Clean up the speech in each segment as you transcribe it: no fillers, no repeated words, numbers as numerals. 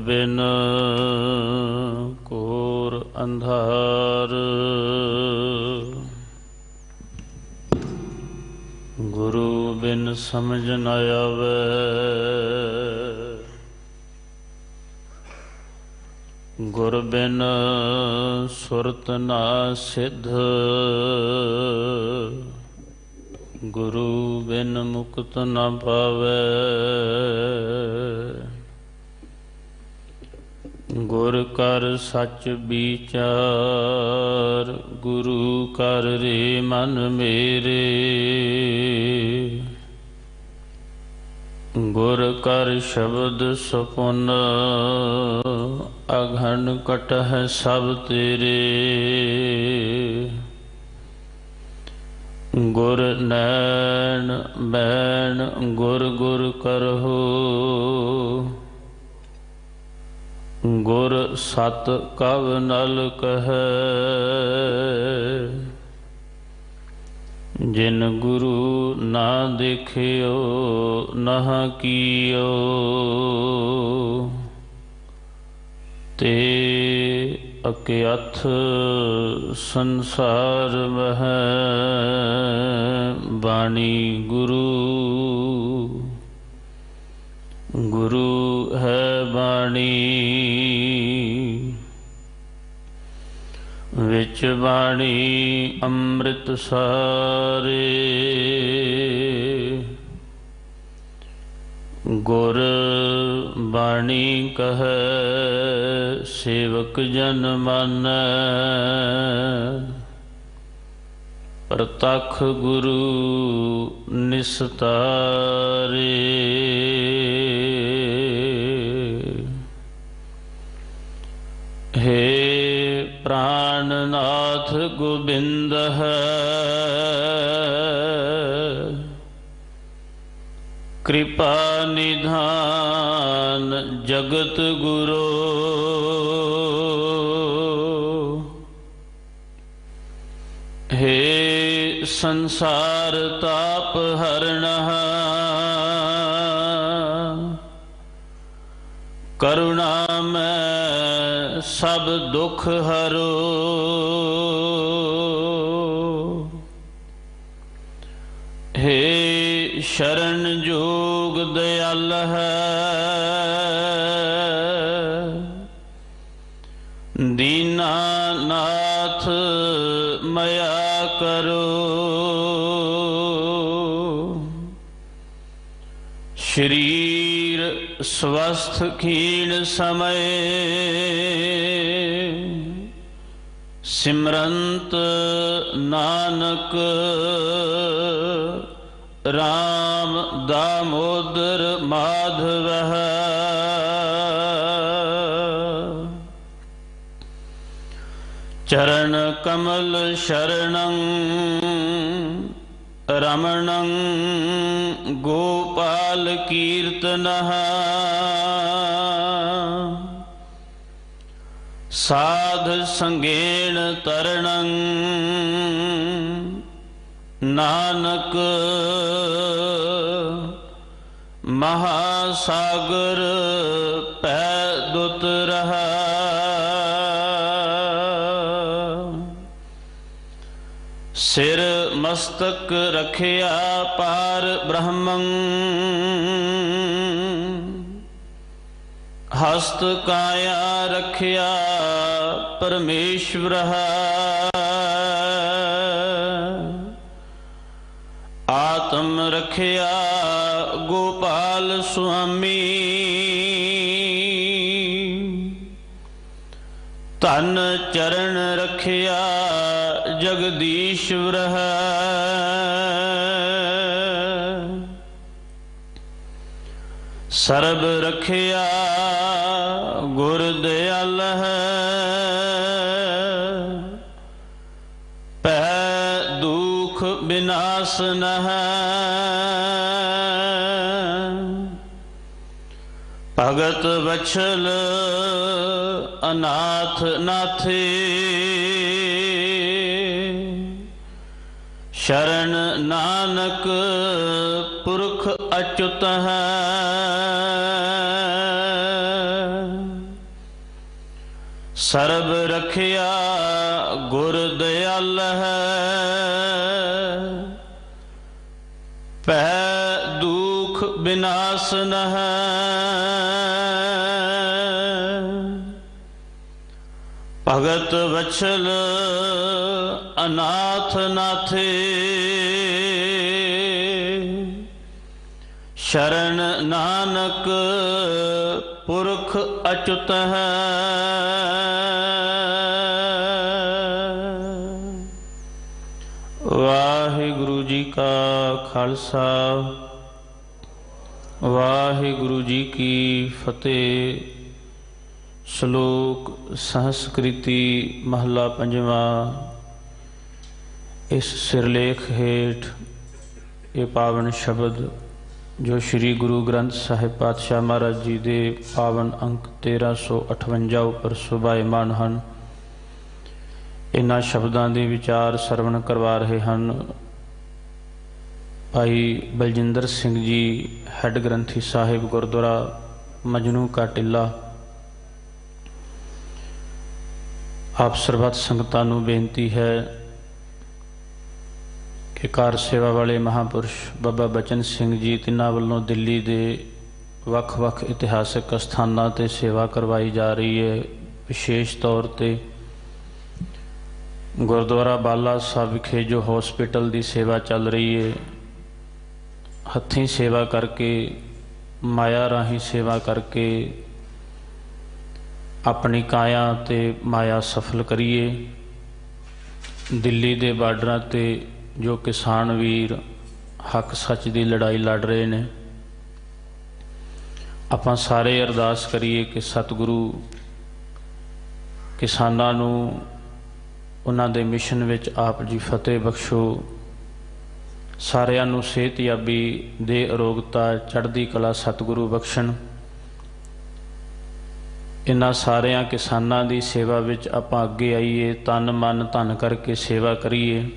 बिन core अंधार, गुरु बिन समझ न आवे। गुर बिन सुरत न सिद्ध, गुरु बिन मुक्त न पावे। गुर कर सच विचार, गुरु कर रे मन मेरे। गुर कर शब्द सपुन, अघन कटह सब तेरे। गुर नैन बैन गुर गुर करहो, गुर सत कव नल कहे। जिन गुरु ना देखियो नह कियो, ते अज्ञात संसार मह। बाणी गुरु गुरु है बाणी, विच बाणी अमृत सारे। गुर बाणी कहे सेवक जन मानै। प्रतख गुरु निस्तारे। हे प्राणनाथ गोबिंद है, कृपा निधान जगत गुरो। हे संसार ताप हरणः, करुणा में सब दुख हरो। हे शरण जोग दयाल है, दीनानाथ मया करो। शरीर स्वस्थ क्षीण समय, सिमरंत नानक राम दामोदर माधव। चरण कमल शरणं रमणं गोपाल कीर्तनः। साध संगेण तरणं नानक, महासागर पै दुत रहा। सिर मस्तक रखिया पार ब्रह्मं, हस्त काया रखिया परमेश्वर। आत्म रखिया गोपाल स्वामी, तन चरण रखिया जगदीश्वर। सर्ब रखिया गुर दयाल है, पै दुख विनाशन है। भगत वत्सल अनाथ नाथे, शरण नानक पुरख अच्युत है। ਸਰਬ ਰਖਿਆ ਗੁਰ ਦਿਆਲ ਹੈ, ਪਹਿ ਦੁਖ ਬਿਨਾਸ਼ ਨ ਹੈ। ਭਗਤ ਵਛਲ ਅਨਾਥ ਨਾਥੇ, ਸ਼ਰਨ ਨਾਨਕ ਪੁਰਖ ਅਚੁਤ ਹੈ। ਵਾਹਿਗੁਰੂ ਜੀ ਕਾ ਖਾਲਸਾ, ਵਾਹਿਗੁਰੂ ਜੀ ਕੀ ਫਤਿਹ। ਸ਼ਲੋਕ ਸੰਸਕ੍ਰਿਤੀ ਮਹਲਾ ਪੰਜਵਾਂ। ਇਸ ਸਿਰਲੇਖ ਹੇਠ ਇਹ ਪਾਵਨ ਸ਼ਬਦ ਜੋ ਸ਼੍ਰੀ ਗੁਰੂ ਗ੍ਰੰਥ ਸਾਹਿਬ ਪਾਤਸ਼ਾਹ ਮਹਾਰਾਜ ਜੀ ਦੇ ਪਾਵਨ ਅੰਕ 1358 ਉੱਪਰ ਸੁਭਾਇਮਾਨ ਹਨ, ਇਹਨਾਂ ਸ਼ਬਦਾਂ ਦੇ ਵਿਚਾਰ ਸਰਵਣ ਕਰਵਾ ਰਹੇ ਹਨ ਭਾਈ ਬਲਜਿੰਦਰ ਸਿੰਘ ਜੀ, ਹੈੱਡ ਗ੍ਰੰਥੀ ਸਾਹਿਬ, ਗੁਰਦੁਆਰਾ ਮਜਨੂ ਕਾ ਟਿੱਲਾ। ਆਪ ਸਰਬੱਤ ਸੰਗਤਾਂ ਨੂੰ ਬੇਨਤੀ ਹੈ ਕਿ ਕਾਰ ਸੇਵਾ ਵਾਲੇ ਮਹਾਂਪੁਰਸ਼ ਬਾਬਾ ਬਚਨ ਸਿੰਘ ਜੀ, ਤਿੰਨਾਂ ਵੱਲੋਂ ਦਿੱਲੀ ਦੇ ਵੱਖ-ਵੱਖ ਇਤਿਹਾਸਕ ਅਸਥਾਨਾਂ 'ਤੇ ਸੇਵਾ ਕਰਵਾਈ ਜਾ ਰਹੀ ਹੈ। ਵਿਸ਼ੇਸ਼ ਤੌਰ 'ਤੇ ਗੁਰਦੁਆਰਾ ਬਾਲਾ ਸਾਹਿਬ ਵਿਖੇ ਜੋ ਹੌਸਪੀਟਲ ਦੀ ਸੇਵਾ ਚੱਲ ਰਹੀ ਹੈ, ਹੱਥੀਂ ਸੇਵਾ ਕਰਕੇ, ਮਾਇਆ ਰਾਹੀਂ ਸੇਵਾ ਕਰਕੇ ਆਪਣੀ ਕਾਇਆ ਅਤੇ ਮਾਇਆ ਸਫਲ ਕਰੀਏ। ਦਿੱਲੀ ਦੇ ਬਾਰਡਰਾਂ 'ਤੇ ਜੋ ਕਿਸਾਨ ਵੀਰ ਹੱਕ ਸੱਚ ਦੀ ਲੜਾਈ ਲੜ ਰਹੇ ਨੇ, ਆਪਾਂ ਸਾਰੇ ਅਰਦਾਸ ਕਰੀਏ ਕਿ ਸਤਿਗੁਰੂ ਕਿਸਾਨਾਂ ਨੂੰ ਉਹਨਾਂ ਦੇ ਮਿਸ਼ਨ ਵਿੱਚ ਆਪ ਜੀ ਫਤਿਹ ਬਖਸ਼ੋ। ਸਾਰਿਆਂ ਨੂੰ ਸਿਹਤਯਾਬੀ ਦੇ, ਅਰੋਗਤਾ, ਚੜ੍ਹਦੀ ਕਲਾ ਸਤਿਗੁਰੂ ਬਖਸ਼ਣ। ਇਹਨਾਂ ਸਾਰਿਆਂ ਕਿਸਾਨਾਂ ਦੀ ਸੇਵਾ ਵਿੱਚ ਆਪਾਂ ਅੱਗੇ ਆਈਏ, ਤਨ ਮਨ ਧਨ ਕਰਕੇ ਸੇਵਾ ਕਰੀਏ।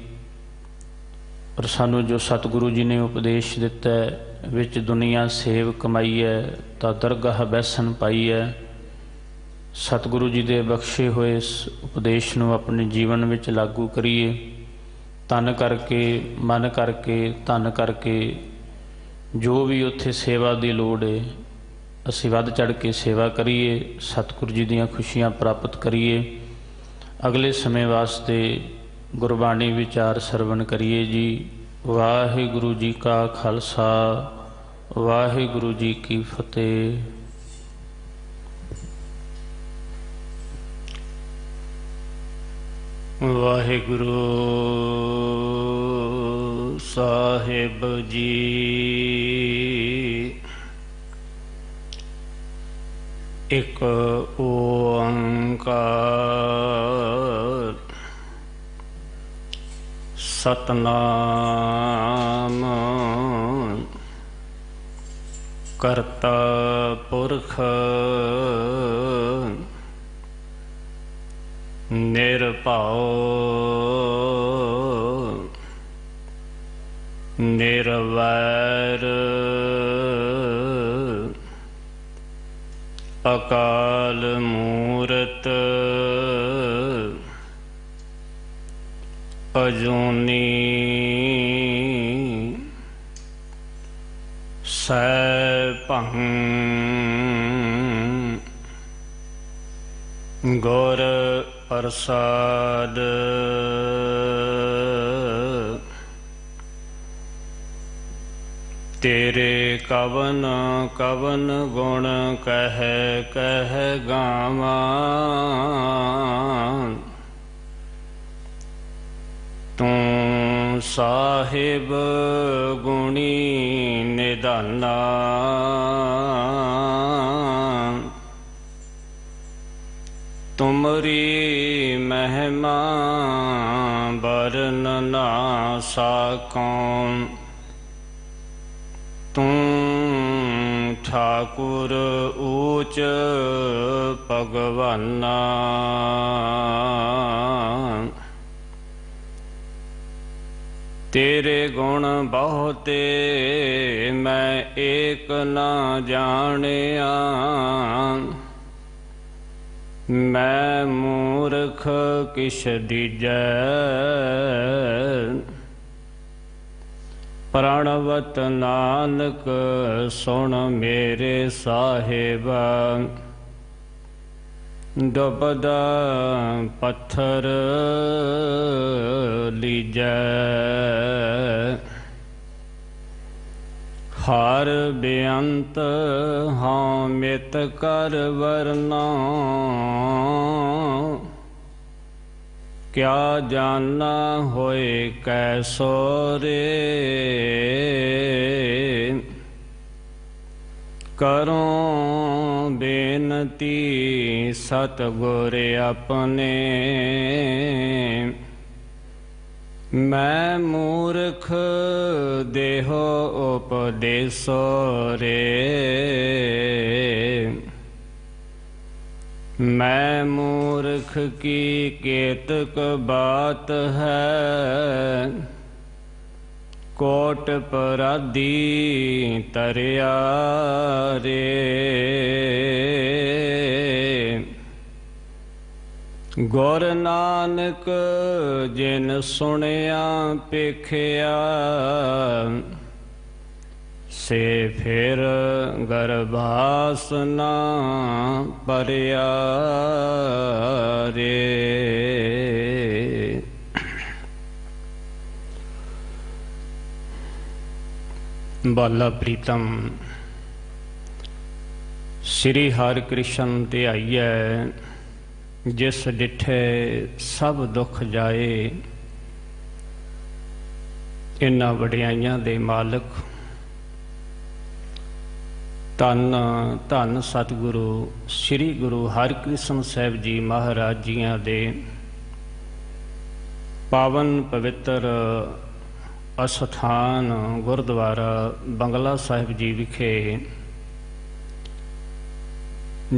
ਪਰ ਸਾਨੂੰ ਜੋ ਸਤਿਗੁਰੂ ਜੀ ਨੇ ਉਪਦੇਸ਼ ਦਿੱਤਾ ਹੈ, ਵਿੱਚ ਦੁਨੀਆ ਸੇਵ ਕਮਾਈ ਹੈ ਤਾਂ ਦਰਗਾਹ ਬੈਸਣ ਪਾਈ ਹੈ। ਸਤਿਗੁਰੂ ਜੀ ਦੇ ਬਖਸ਼ੇ ਹੋਏ ਇਸ ਉਪਦੇਸ਼ ਨੂੰ ਆਪਣੇ ਜੀਵਨ ਵਿੱਚ ਲਾਗੂ ਕਰੀਏ। ਤਨ ਕਰਕੇ, ਮਨ ਕਰਕੇ, ਧਨ ਕਰਕੇ, ਜੋ ਵੀ ਉੱਥੇ ਸੇਵਾ ਦੀ ਲੋੜ ਹੈ, ਅਸੀਂ ਵੱਧ ਚੜ੍ਹ ਕੇ ਸੇਵਾ ਕਰੀਏ, ਸਤਿਗੁਰੂ ਜੀ ਦੀਆਂ ਖੁਸ਼ੀਆਂ ਪ੍ਰਾਪਤ ਕਰੀਏ। ਅਗਲੇ ਸਮੇਂ ਵਾਸਤੇ ਗੁਰਬਾਣੀ ਵਿਚਾਰ ਸਰਵਣ ਕਰੀਏ ਜੀ। ਵਾਹਿਗੁਰੂ ਜੀ ਕਾ ਖਾਲਸਾ, ਵਾਹਿਗੁਰੂ ਜੀ ਕੀ ਫਤਿਹ। ਵਾਹਿਗੁਰੂ ਸਾਹਿਬ ਜੀ। ਇੱਕ ਓੰਕਾਰ ਸਤਨਾਮ ਕਰਤਾ ਪੁਰਖ ਨਿਰਭਉ ਨਿਰਵੈਰ ਅਕਾਲ ਮੂਰਤ ਅਜੂਨੀ ਸੈਭੰ ਗੁਰ ਪ੍ਰਸਾਦ। ਤੇਰੇ ਕਵਨ ਕਵਨ ਗੁਣ ਕਹਿ ਕਹਿ ਗਾਵਾਂ, ਤੂੰ ਸਾਹਿਬ ਗੁਣੀ ਨਿਧਾਨਾ। ਤੁਮਰੀ ਮਹਿਮਾ ਬਰਨ ਨਾ ਸਾਕਉ, ਤੂੰ ਠਾਕੁਰ ਊਚ ਭਗਵਾਨਾ। ਤੇਰੇ ਗੁਣ ਬਹੁਤੇ ਮੈਂ ਏਕ ਨਾ ਜਾਣਿਆ, मैं मूर्ख किश दीजै, प्रणवत नानक सुन मेरे साहिब। डुबदा पत्थर लीजै, हर बेअंत हाँ मित कर वरना। क्या जाना होए कैसो रे, करूं बेनती सतगुर अपने। मैं मूर्ख देहो उपदेसो रे, मैं मूर्ख की केतक बात है। कोट पराधी तरिया रे, गुर नानक जिन सुनिया पेखिया। से फिर गर्भास ना परिया रे। बाला प्रीतम श्री हर कृष्ण ध्याइयै, जिस डिठे सब दुख जाए। इन्हां वडियाइयां दे मालक धन धन सतगुरु श्री गुरु हरकृष्ण साहिब जी महाराज जियां दे पावन पवित्र अस्थान गुरुद्वारा बंगला साहिब जी विखे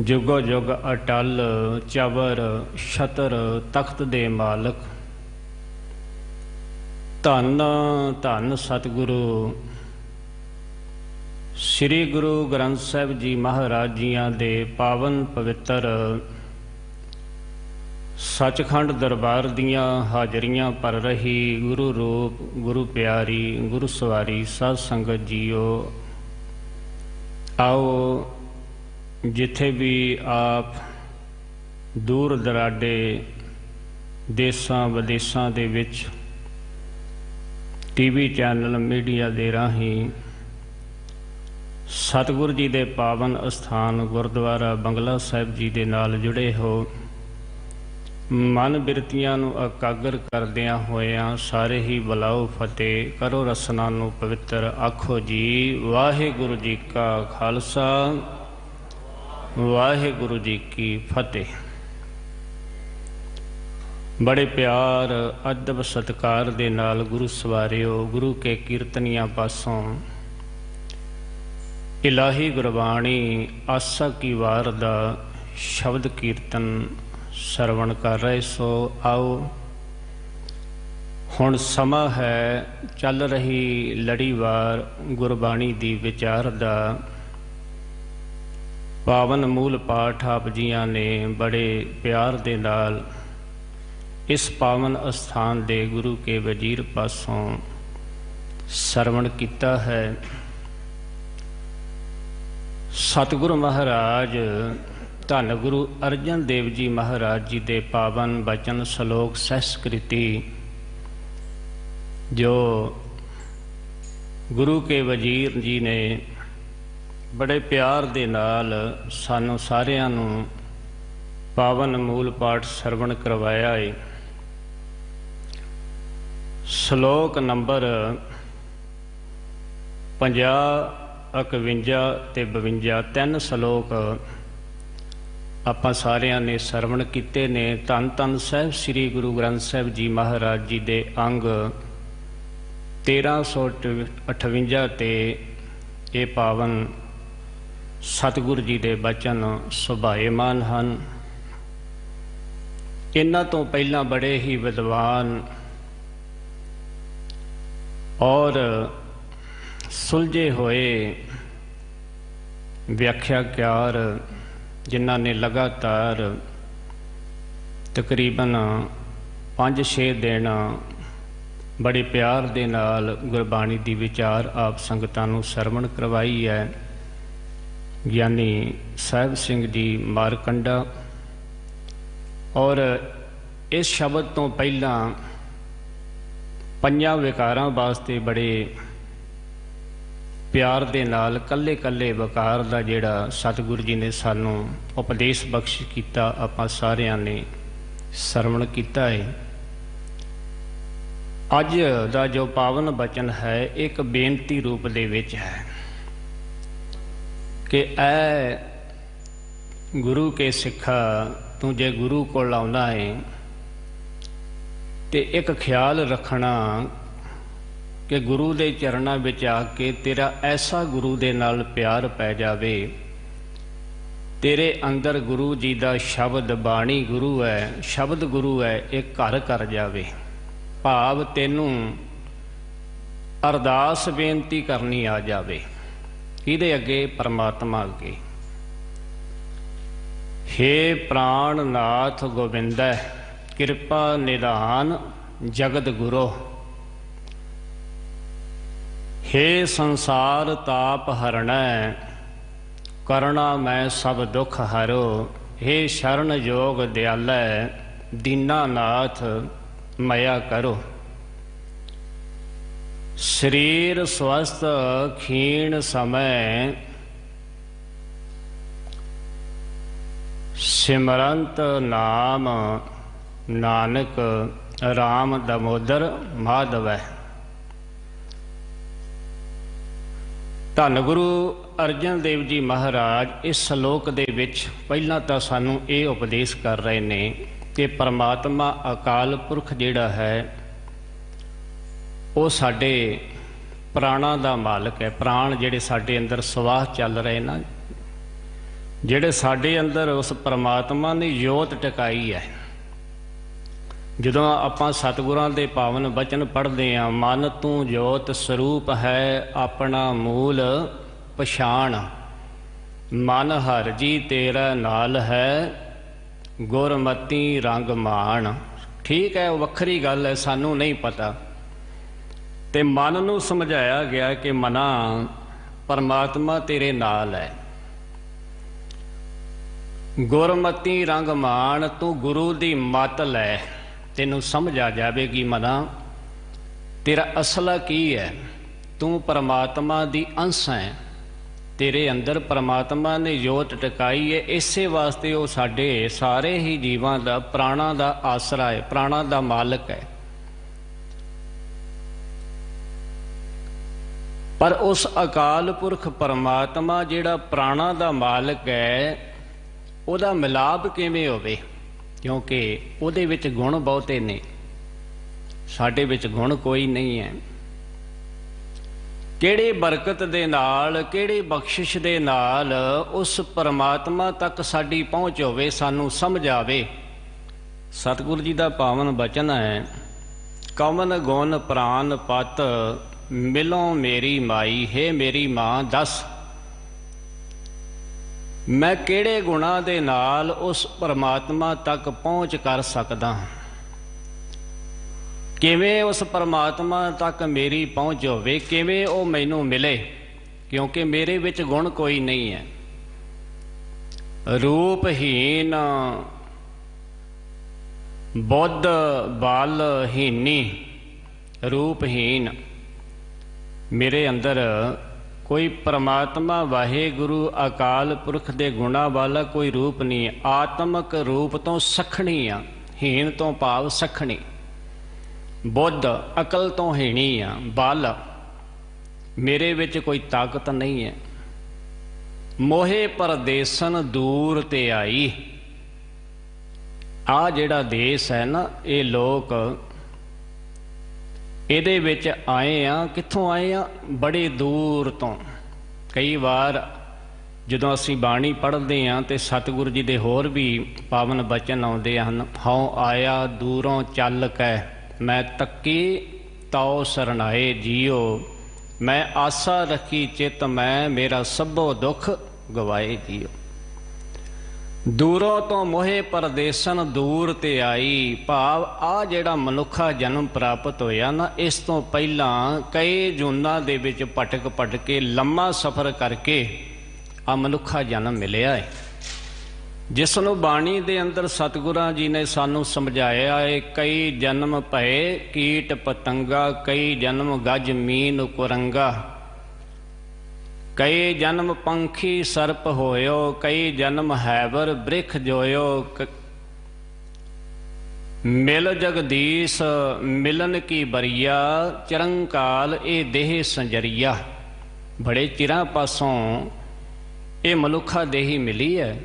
जुगो जुग अटल चबर छतर तख्त दे मालक धन धन सतगुरु श्री गुरु ग्रंथ साहिब जी महाराज जियां दे पावन पवित्र सचखंड दरबार दियां हाजरियां पर रही गुरु रूप गुरु प्यारी गुरु सवारी साध संगत जीओ, आओ जिथे भी आप दूर दराडे देसां विदेसां दे विच टीवी चैनल मीडिया दे राहीं सतगुरु जी दे पावन अस्थान गुरुद्वारा बंगला साहिब जी दे नाल जुड़े हो। मन बिरतियां नूं एकागर करदियां होइयां सारे ही बुलाओ फतेह करो रसना नूं पवित्र आखो जी। वाहिगुरु जी का खालसा वाहिगुरु जी की फतेह। बड़े प्यार अदब सत्कार दे नाल गुरु सवारियो गुरु के कीर्तनियां पासों इलाही गुरबाणी आसा की वार दा शब्द कीर्तन सरवण कर रहे सो। आओ हुण समा है चल रही लड़ीवार गुरबाणी दी विचार दा। पावन मूल पाठ आप जियां ने बड़े प्यार दे नाल इस पावन अस्थान दे गुरु के वजीर पासों सरवण किया है। सतगुरु महाराज धन गुरु अर्जन देव जी महाराज जी दे पावन बचन सलोक सहस्कृति जो गुरु के वजीर जी ने बड़े प्यार दे नाल सानू सारियां नू पावन मूल पाठ सरवण करवाया है। सलोक नंबर 50 51 ते 52 3 सलोक आपां सारियां ने सरवण कीते ने। धन धन साहिब श्री गुरु ग्रंथ साहिब जी महाराज जी दे अंग 1358 ते ये पावन सतगुरु जी दे बचन सुभाएमान हन। इन्हां तो पहला बड़े ही विद्वान और सुलझे होए व्याख्याकार जिन्हां ने लगातार तकरीबन 5-6 दिन बड़े प्यार दे नाल गुरबाणी दी विचार आप संगतां नूं सरवण करवाई है। ਗਿਆਨੀ ਸਾਹਿਬ ਸਿੰਘ जी मारकंडा। और इस शब्द तो पहला 5 विकारां वास्ते बड़े प्यार दे नाल कल्ले कल्ले विकार दा जिहड़ा सतगुरु जी ने सानू उपदेश बख्श कीता, आपां सारियां ने सरवण कीता है। अज दा जो पावन बचन है एक बेनती रूप दे विच है कि ऐ गुरु के सिखा, तू जे गुरु को आउंदा है ते एक ख्याल रखना कि गुरु दे चरणां विच आके तेरा ऐसा गुरु दे नाल प्यार पै जावे, तेरे अंदर गुरु जी दा शब्द बाणी गुरु है, शब्द गुरु है, एक घर कर जावे। भाव तैनूं अरदास बेनती करनी आ जावे किहदे अगे? परमात्मा अगे। हे प्राण नाथ गोबिंद कृपा निधान जगत गुरो, हे संसार ताप हरण करना मैं सब दुख हरो, हे शरण जोग दयालै दीनानाथ मया करो। शरीर स्वस्थ क्षीण समय सिमरंत नाम नानक राम दामोदर माधव। धन गुरु अर्जन देव जी महाराज इस श्लोक दे विच पहला तो सानू ये उपदेश कर रहे ने कि परमात्मा अकाल पुरख जिहड़ा है वो साडे प्राणां दा मालक है। प्राण जिहड़े साडे अंदर सवाह चल रहे ना, जिहड़े साडे अंदर उस परमात्मा ने जोत टकाई है। जदों आपां सतगुरां दे पावन बचन पढ़दे हां, मन तू जोत स्वरूप है अपना मूल पछाण, मन हर जी तेरा नाल है गुरमती रंग मान। ठीक है, वखरी गल है, सानू नहीं पता। ते मन नूं समझाया गया कि मना परमात्मा तेरे नाल है, गुरमती रंग मान, तू गुरु दी मत लै, तेनू समझ आ जाएगी मना तेरा असला की है। तू परमात्मा दी अंश है, तेरे अंदर परमात्मा ने जोत टकाई है। इसे वास्ते वो साडे सारे ही जीवां दा प्राणां दा आसरा है, प्राणां दा मालक है। पर उस अकाल पुरख परमात्मा जिहड़ा प्राणां दा मालक है उहदा मिलाप किवें होवे? क्योंकि उहदे विच गुण बहुते ने, साडे विच गुण कोई नहीं है। किहड़ी बरकत दे नाल, किहड़ी बख्शिश दे नाल उस परमात्मा तक साडी पहुँच होवे, सानू समझ आवे। सतगुरु जी दा पावन बचन है, कवन गुण प्राण पत मिलो मेरी माई, हे मेरी मां दस मैं किहड़े गुणा दे नाल उस परमात्मा तक पहुँच कर सकदा, किवें उस परमात्मा तक मेरी पहुँच होवे, किवें वो मैनू मिले, क्योंकि मेरे विच गुण कोई नहीं है। रूपहीन बुद्ध बल हीनी, रूपहीन मेरे अंदर कोई परमात्मा वाहेगुरु अकाल पुरख दे गुणा वाला कोई रूप नहीं है। आत्मक रूप तो सखणी आ, हीन तो भाव सखणी, बुद्ध अकल तो हीणी आ, बल मेरे विच कोई ताकत नहीं है। मोहे परदेसन दूर ते आई, आ जिहड़ा देश है ना, ये लोक ਇਹਦੇ ਵਿੱਚ ਆਏ ਆ। ਕਿੱਥੋਂ ਆਏ ਆ? ਬੜੇ ਦੂਰ ਤੋਂ। ਕਈ ਵਾਰ ਜਦੋਂ ਅਸੀਂ ਬਾਣੀ ਪੜ੍ਹਦੇ ਹਾਂ ਤੇ ਸਤਿਗੁਰੂ ਜੀ ਦੇ ਹੋਰ ਵੀ ਪਾਵਨ ਬਚਨ ਆਉਂਦੇ ਹਨ। ਹਉ ਆਇਆ ਦੂਰੋਂ ਚੱਲ ਕੇ ਮੈਂ ਤੱਕੀ ਤਾਉ ਸਰਨਾਏ ਜੀਓ, मैं आशा रखी चित मैं मेरा सभो दुख गवाए जियो। ਦੂਰੋਂ ਤੋਂ ਮੋਹੇ ਪਰਦੇਸਨ ਦੂਰ ਤੇ ਆਈ। ਭਾਵ ਆ ਜਿਹੜਾ ਮਨੁੱਖਾ ਜਨਮ ਪ੍ਰਾਪਤ ਹੋਇਆ ਨਾ, ਇਸ ਤੋਂ ਪਹਿਲਾਂ ਕਈ ਜੂਨਾਂ ਦੇ ਵਿੱਚ ਭਟਕ ਕੇ ਲੰਮਾ ਸਫ਼ਰ ਕਰਕੇ ਆ ਮਨੁੱਖਾ ਜਨਮ ਮਿਲਿਆ ਹੈ, ਜਿਸ ਨੂੰ ਬਾਣੀ ਦੇ ਅੰਦਰ ਸਤਿਗੁਰਾਂ ਜੀ ਨੇ ਸਾਨੂੰ ਸਮਝਾਇਆ ਹੈ। ਕਈ ਜਨਮ ਭਏ ਕੀਟ ਪਤੰਗਾ, ਕਈ ਜਨਮ ਗਜ ਮੀਨ ਕੁਰੰਗਾ, ਕਈ ਜਨਮ ਪੰਖੀ ਸਰਪ ਹੋਇਓ, ਕਈ ਜਨਮ ਹੈਵਰ ਬ੍ਰਿਖ ਜੋਇਓ। ਮਿਲ ਜਗਦੀਸ਼ ਮਿਲਨ ਕੀ ਬਰੀਆ, ਚਰੰਕਾਲ ਇਹ ਦੇਹ ਸੰਜਰੀਆ। ਬੜੇ ਚਿਰਾਂ ਪਾਸੋਂ ਇਹ ਮਨੁੱਖਾ ਦੇਹੀ ਮਿਲੀ ਹੈ,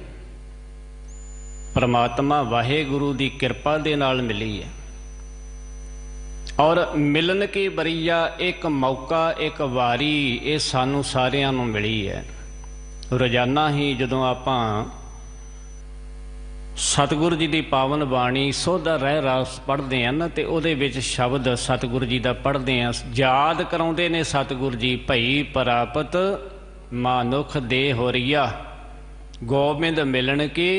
ਪਰਮਾਤਮਾ ਵਾਹਿਗੁਰੂ ਦੀ ਕਿਰਪਾ ਦੇ ਨਾਲ ਮਿਲੀ ਹੈ। ਔਰ ਮਿਲਨ ਕੀ ਬਰੀਆ, ਇੱਕ ਮੌਕਾ, ਇੱਕ ਵਾਰੀ ਇਹ ਸਾਨੂੰ ਸਾਰਿਆਂ ਨੂੰ ਮਿਲੀ ਹੈ। ਰੋਜ਼ਾਨਾ ਹੀ ਜਦੋਂ ਆਪਾਂ ਸਤਿਗੁਰੂ ਜੀ ਦੀ ਪਾਵਨ ਬਾਣੀ ਸੋਧਾ ਰਹਿ ਰਾਸ ਪੜ੍ਹਦੇ ਹਾਂ ਨਾ, ਤੇ ਉਹਦੇ ਵਿੱਚ ਸ਼ਬਦ ਸਤਿਗੁਰੂ ਜੀ ਦਾ ਪੜ੍ਹਦੇ ਹਾਂ, ਯਾਦ ਕਰਾਉਂਦੇ ਨੇ ਸਤਿਗੁਰੂ ਜੀ, ਭਈ ਪ੍ਰਾਪਤ ਮਾਨੁਖ ਦੇ ਹੋਰੀਆ, ਗੋਬਿੰਦ ਮਿਲਣ ਕੀ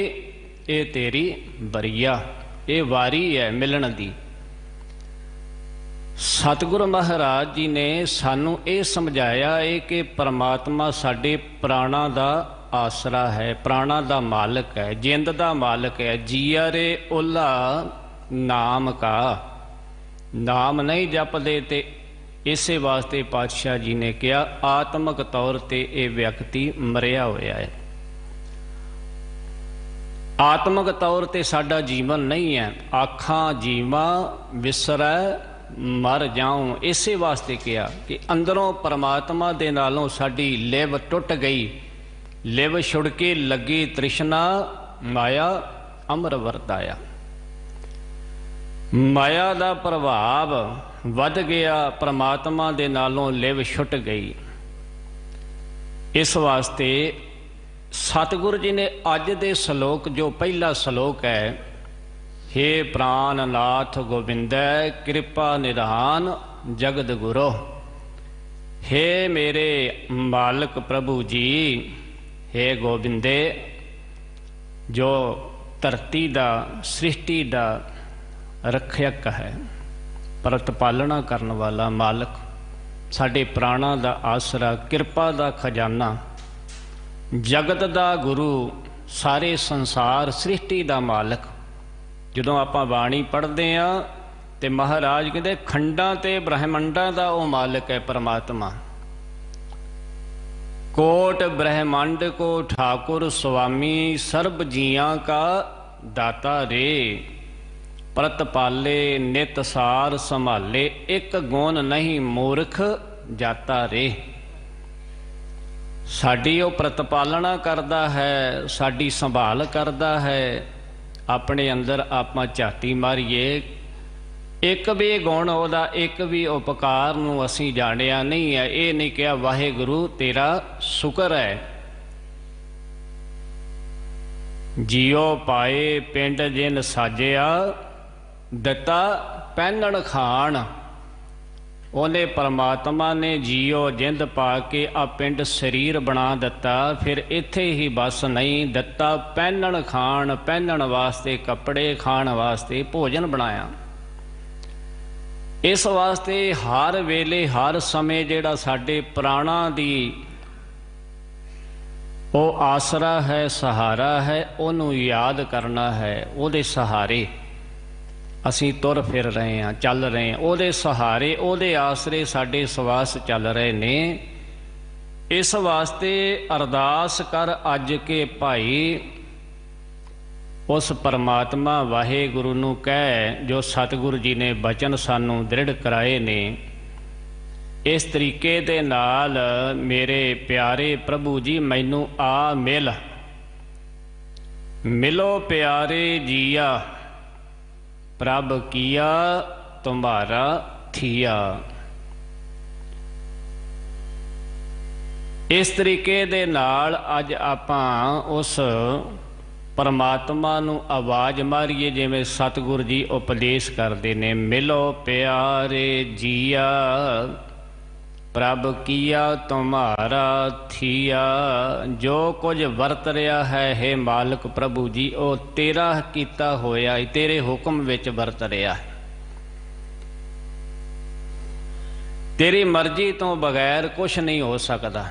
ਇਹ ਤੇਰੀ ਬਰੀਆ। ਇਹ ਵਾਰੀ ਹੈ ਮਿਲਣ ਦੀ। ਸਤਿਗੁਰੂ ਮਹਾਰਾਜ ਜੀ ਨੇ ਸਾਨੂੰ ਇਹ ਸਮਝਾਇਆ ਹੈ ਕਿ ਪਰਮਾਤਮਾ ਸਾਡੇ ਪ੍ਰਾਣਾਂ ਦਾ ਆਸਰਾ ਹੈ, ਪ੍ਰਾਣਾਂ ਦਾ ਮਾਲਕ ਹੈ, ਜਿੰਦ ਦਾ ਮਾਲਕ ਹੈ। ਜੀਆ ਰੇ ਓਲਾ ਨਾਮ ਕਾ, ਨਾਮ ਨਹੀਂ ਜਪਦੇ ਤੇ ਇਸੇ ਵਾਸਤੇ ਪਾਤਸ਼ਾਹ ਜੀ ਨੇ ਕਿਹਾ ਆਤਮਿਕ ਤੌਰ ਤੇ ਇਹ ਵਿਅਕਤੀ ਮਰਿਆ ਹੋਇਆ ਹੈ। ਆਤਮਿਕ ਤੌਰ ਤੇ ਸਾਡਾ ਜੀਵਨ ਨਹੀਂ ਹੈ। ਆਖਾਂ ਜੀਵਾਂ ਵਿਸਰੈ ਮਰ ਜਾਉ, ਇਸੇ ਵਾਸਤੇ ਕਿਹਾ ਕਿ ਅੰਦਰੋਂ ਪਰਮਾਤਮਾ ਦੇ ਨਾਲੋਂ ਸਾਡੀ ਲਿਵ ਟੁੱਟ ਗਈ, ਲਿਵ ਛੁੜ ਕੇ ਲੱਗੀ ਤ੍ਰਿਸ਼ਨਾ, ਮਾਇਆ ਅਮਰ ਵਰਤਾਇਆ। ਮਾਇਆ ਦਾ ਪ੍ਰਭਾਵ ਵੱਧ ਗਿਆ, ਪਰਮਾਤਮਾ ਦੇ ਨਾਲੋਂ ਲਿਵ ਛੁੱਟ ਗਈ। ਇਸ ਵਾਸਤੇ ਸਤਿਗੁਰੂ ਜੀ ਨੇ ਅੱਜ ਦੇ ਸ਼ਲੋਕ, ਜੋ ਪਹਿਲਾ ਸ਼ਲੋਕ ਹੈ, ਹੇ ਪ੍ਰਾਨ ਨਾਥ ਗੋਬਿੰਦੈ ਕਿਰਪਾ ਨਿਧਾਨ ਜਗਤ ਗੁਰੂ, ਹੇ ਮੇਰੇ ਮਾਲਕ ਪ੍ਰਭੂ ਜੀ, ਹੇ ਗੋਬਿੰਦੇ, ਜੋ ਧਰਤੀ ਦਾ ਸ੍ਰਿਸ਼ਟੀ ਦਾ ਰੱਖਿਅਕ ਹੈ, ਪ੍ਰਤਪਾਲਣਾ ਕਰਨ ਵਾਲਾ ਮਾਲਕ, ਸਾਡੇ ਪ੍ਰਾਣਾਂ ਦਾ ਆਸਰਾ, ਕਿਰਪਾ ਦਾ ਖਜ਼ਾਨਾ, ਜਗਤ ਦਾ ਗੁਰੂ, ਸਾਰੇ ਸੰਸਾਰ ਸ੍ਰਿਸ਼ਟੀ ਦਾ ਮਾਲਕ। ਜਦੋਂ ਆਪਾਂ ਬਾਣੀ ਪੜ੍ਹਦੇ ਹਾਂ ਤੇ ਮਹਾਰਾਜ ਕਹਿੰਦੇ ਖੰਡਾਂ ਤੇ ਬ੍ਰਹਿਮੰਡਾਂ ਦਾ ਉਹ ਮਾਲਕ ਹੈ ਪਰਮਾਤਮਾ। ਕੋਟ ਬ੍ਰਹਿਮੰਡ ਕੋ ਠਾਕੁਰ ਸੁਆਮੀ, ਸਰਬ ਜੀਆਂ ਕਾ ਦਾਤਾ ਰੇ, ਪ੍ਰਤਪਾਲੇ ਨਿਤ ਸਾਰ ਸੰਭਾਲੇ, ਇੱਕ ਗੁਣ ਨਹੀਂ ਮੂਰਖ ਜਾਤਾ ਰੇ। ਸਾਡੀ ਉਹ ਪ੍ਰਤਪਾਲਣਾ ਕਰਦਾ ਹੈ, ਸਾਡੀ ਸੰਭਾਲ ਕਰਦਾ ਹੈ। ਆਪਣੇ ਅੰਦਰ ਆਪਾਂ ਝਾਤੀ ਮਾਰੀਏ, ਇੱਕ ਵੀ ਗੁਣ ਉਹਦਾ, ਇੱਕ ਵੀ ਉਪਕਾਰ ਨੂੰ ਅਸੀਂ ਜਾਣਿਆ ਨਹੀਂ ਹੈ। ਇਹ ਨਹੀਂ ਕਿਹਾ ਵਾਹਿਗੁਰੂ ਤੇਰਾ ਸ਼ੁਕਰ ਹੈ। ਜੀਓ ਪਾਏ ਪਿੰਡ ਜਿਨ ਸਾਜਿਆ, ਦਿੱਤਾ ਪਹਿਨਣ ਖਾਣ। ਉਹਨੇ ਪਰਮਾਤਮਾ ਨੇ ਜੀਓ ਜਿੰਦ ਪਾ ਕੇ ਆ ਪਿੰਡ ਸਰੀਰ ਬਣਾ ਦਿੱਤਾ। ਫਿਰ ਇੱਥੇ ਹੀ ਬਸ ਨਹੀਂ, ਦਿੱਤਾ ਪਹਿਨਣ ਖਾਣ, ਪਹਿਨਣ ਵਾਸਤੇ ਕੱਪੜੇ, ਖਾਣ ਵਾਸਤੇ ਭੋਜਨ ਬਣਾਇਆ। ਇਸ ਵਾਸਤੇ ਹਰ ਵੇਲੇ ਹਰ ਸਮੇਂ ਜਿਹੜਾ ਸਾਡੇ ਪ੍ਰਾਣਾਂ ਦੀ ਉਹ ਆਸਰਾ ਹੈ, ਸਹਾਰਾ ਹੈ, ਉਹਨੂੰ ਯਾਦ ਕਰਨਾ ਹੈ। ਉਹਦੇ ਸਹਾਰੇ ਅਸੀਂ ਤੁਰ ਫਿਰ ਰਹੇ ਹਾਂ, ਚੱਲ ਰਹੇ ਹਾਂ, ਉਹਦੇ ਸਹਾਰੇ, ਉਹਦੇ ਆਸਰੇ ਸਾਡੇ ਸਵਾਸ ਚੱਲ ਰਹੇ ਨੇ। ਇਸ ਵਾਸਤੇ ਅਰਦਾਸ ਕਰ ਅੱਜ ਕੇ ਭਾਈ, ਉਸ ਪਰਮਾਤਮਾ ਵਾਹਿਗੁਰੂ ਨੂੰ ਕਹਿ, ਜੋ ਸਤਿਗੁਰੂ ਜੀ ਨੇ ਬਚਨ ਸਾਨੂੰ ਦ੍ਰਿੜ ਕਰਾਏ ਨੇ, ਇਸ ਤਰੀਕੇ ਦੇ ਨਾਲ ਮੇਰੇ ਪਿਆਰੇ ਪ੍ਰਭੂ ਜੀ ਮੈਨੂੰ ਆ ਮਿਲ, ਮਿਲੋ ਪਿਆਰੇ ਜੀਆ, ਪ੍ਰਭ ਕੀਆ ਤੁਮਾਰਾ ਥੀਆ। ਇਸ ਤਰੀਕੇ ਦੇ ਨਾਲ ਅੱਜ ਆਪਾਂ ਉਸ ਪਰਮਾਤਮਾ ਨੂੰ ਆਵਾਜ਼ ਮਾਰੀਏ, ਜਿਵੇਂ ਸਤਿਗੁਰੂ ਜੀ ਉਪਦੇਸ਼ ਕਰਦੇ ਨੇ, ਮਿਲੋ ਪਿਆਰੇ ਜੀਆ, प्रभ किया तुम्हारा थिया। जो कुछ वरत रहा है हे मालिक प्रभु जी, वो तेरा कीता होया, तेरे हुक्म विच वरत रहा है। तेरी मर्जी तो बगैर कुछ नहीं हो सकता।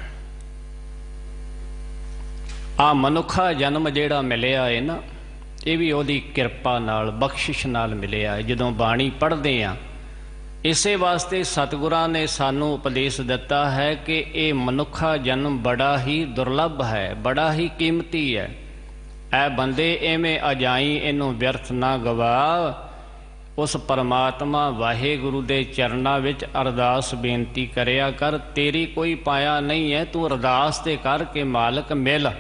आ मनुखा जन्म जिहड़ा मिलिया है ना, ये भी उहदी किरपा नाल बख्शिश नाल मिलिया है। जदों बाणी पढ़दे आ, इसे वास्ते सतगुरां ने सानू उपदेश दिता है कि ये मनुखा जन्म बड़ा ही दुर्लभ है, बड़ा ही कीमती है। ऐ बंदे एवें अजाई इनू व्यर्थ ना गवा। उस परमात्मा वाहेगुरु दे चरना विच अरदास बेनती करया कर। तेरी कोई पाया नहीं है, तू अरदास ते कर के मालक मिल।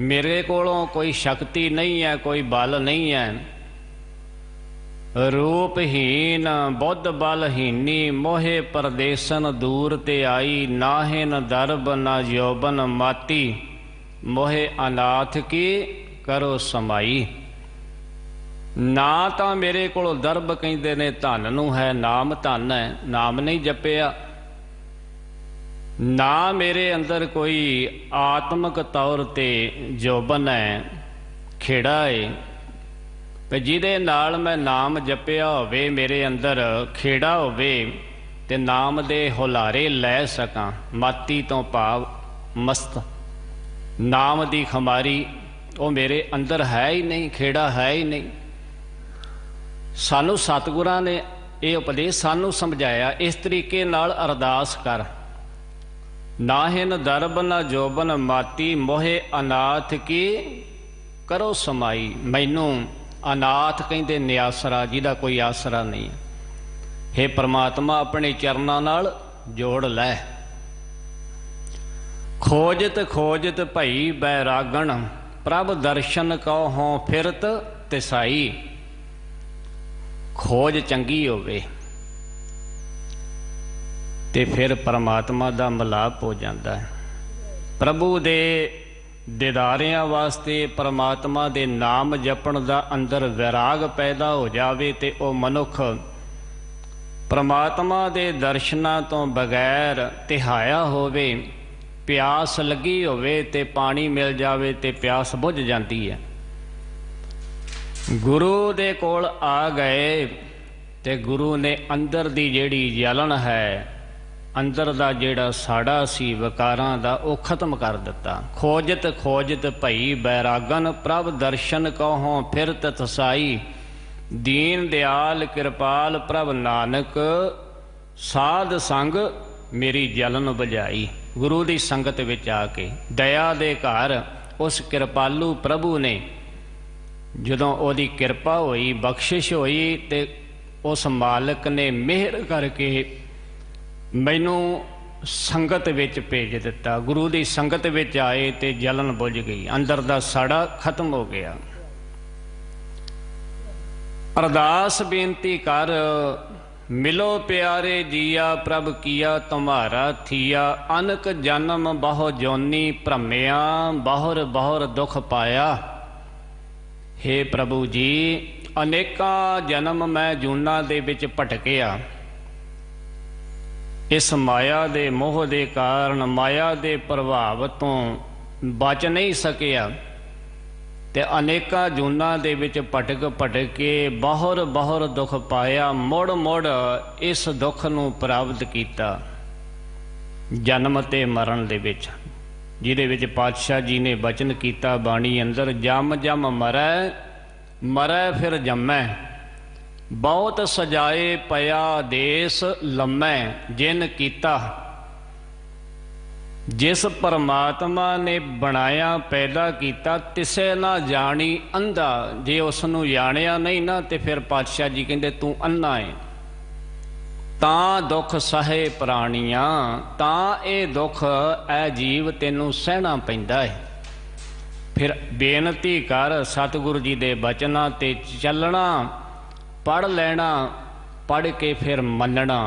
मेरे कोलों कोई शक्ति नहीं है, कोई बल नहीं है। रूपहीन बुद्ध बलहीनी, मोहे परदेसन दूर ते आई। नाहे न दरब न यौबन माती, मोहे अनाथ की करो समाई। ना तो मेरे को दरब कहते ने धन नूं है, नाम धन है, नाम नहीं जपिया। ना मेरे अंदर कोई आत्मक तौर ते यौबन है, खेड़ा है। तो जिहदे नाल मैं नाम जपिया होवे, मेरे अंदर खेड़ा होवे ते नाम दे हुलारे लै सकां। माती तो भाव मस्त, नाम दी खमारी वो मेरे अंदर है ही नहीं, खेड़ा है ही नहीं। सानू सतगुरां ने ये उपदेश सानू समझाया, इस तरीके नाल अरदास कर। नाहिन दरब न जोबन माती, मोहे अनाथ की करो समाई। मैनू अनाथ कहते निआसरा, जिहदा कोई आसरा नहीं। हे परमात्मा अपने चरनां नाल जोड़ लै। खोजत खोजत भई बैरागण, प्रभ दर्शन कहो हों फिरत तिसाई। खोज चंगी होवे ते फिर परमात्मा दा मिलाप हो जाता है। प्रभु दे दीदारियां वास्ते परमात्मा दे नाम जपण दा अंदर वैराग पैदा हो जावे ते ओ मनुख परमात्मा दे दर्शनां तो बगैर तिहाया होवे। प्यास लगी होवे ते पानी मिल जावे ते प्यास बुझ जाती है। गुरु दे कोल आ गए ते गुरु ने अंदर दी जेड़ी जलन है, अंदर दा जेड़ा साड़ा सी विकारां दा, वो खत्म कर दिता। खोजत खोजत भई बैरागन, प्रभ दर्शन कहो फिरत तसाई। दीन दयाल कृपाल प्रभ नानक, साध संग मेरी जलन बुझाई। गुरु दी संगत विच आके दया दे घर उस कृपालू प्रभु ने जदों ओदी कृपा होई, बख्शिश होई, ते उस मालिक ने मेहर करके मैनू संगत विच भेज दिता। गुरु की संगत विच आए तो जलन बुझ गई, अंदर दा साड़ा खत्म हो गया। अरदास बेनती कर, मिलो प्यारे जिया, प्रभ किया तुम्हारा थिया। अनक जन्म बहु जोनी भ्रमिया, बहुर बहुर दुख पाया। हे प्रभु जी, अनेकां जन्म मैं जूना दे विच भटकिया। इस माया दे मोह दे कारण, माया दे प्रभाव तो बच नहीं सकिया ते अनेका जूना दे विच भटक भटक के बहुर बहुर दुख पाया। मुड़ मुड़ इस दुख नूं प्राप्त किया जन्म ते मरण दे विच, जिहदे विच पातशाह जी ने बचन किया बाणी अंदर, जम जम मरै मरै फिर जमै। बहुत सजाए पया देश लम्मै, जिन कीता। जिस परमात्मा ने बनाया पैदा किया, तिसे ना जानी अंधा। जे उसनू जानिया नहीं ना तो फिर पातशाह जी कहते तू अन्ना है। तां दुख सहे प्राणियां, तां ये दुख ऐ जीव तेनू सहना पैंदा है। फिर बेनती कर सतगुरु जी दे बचनां ते चलना, पढ़ लेना, पढ़ के फिर मनना।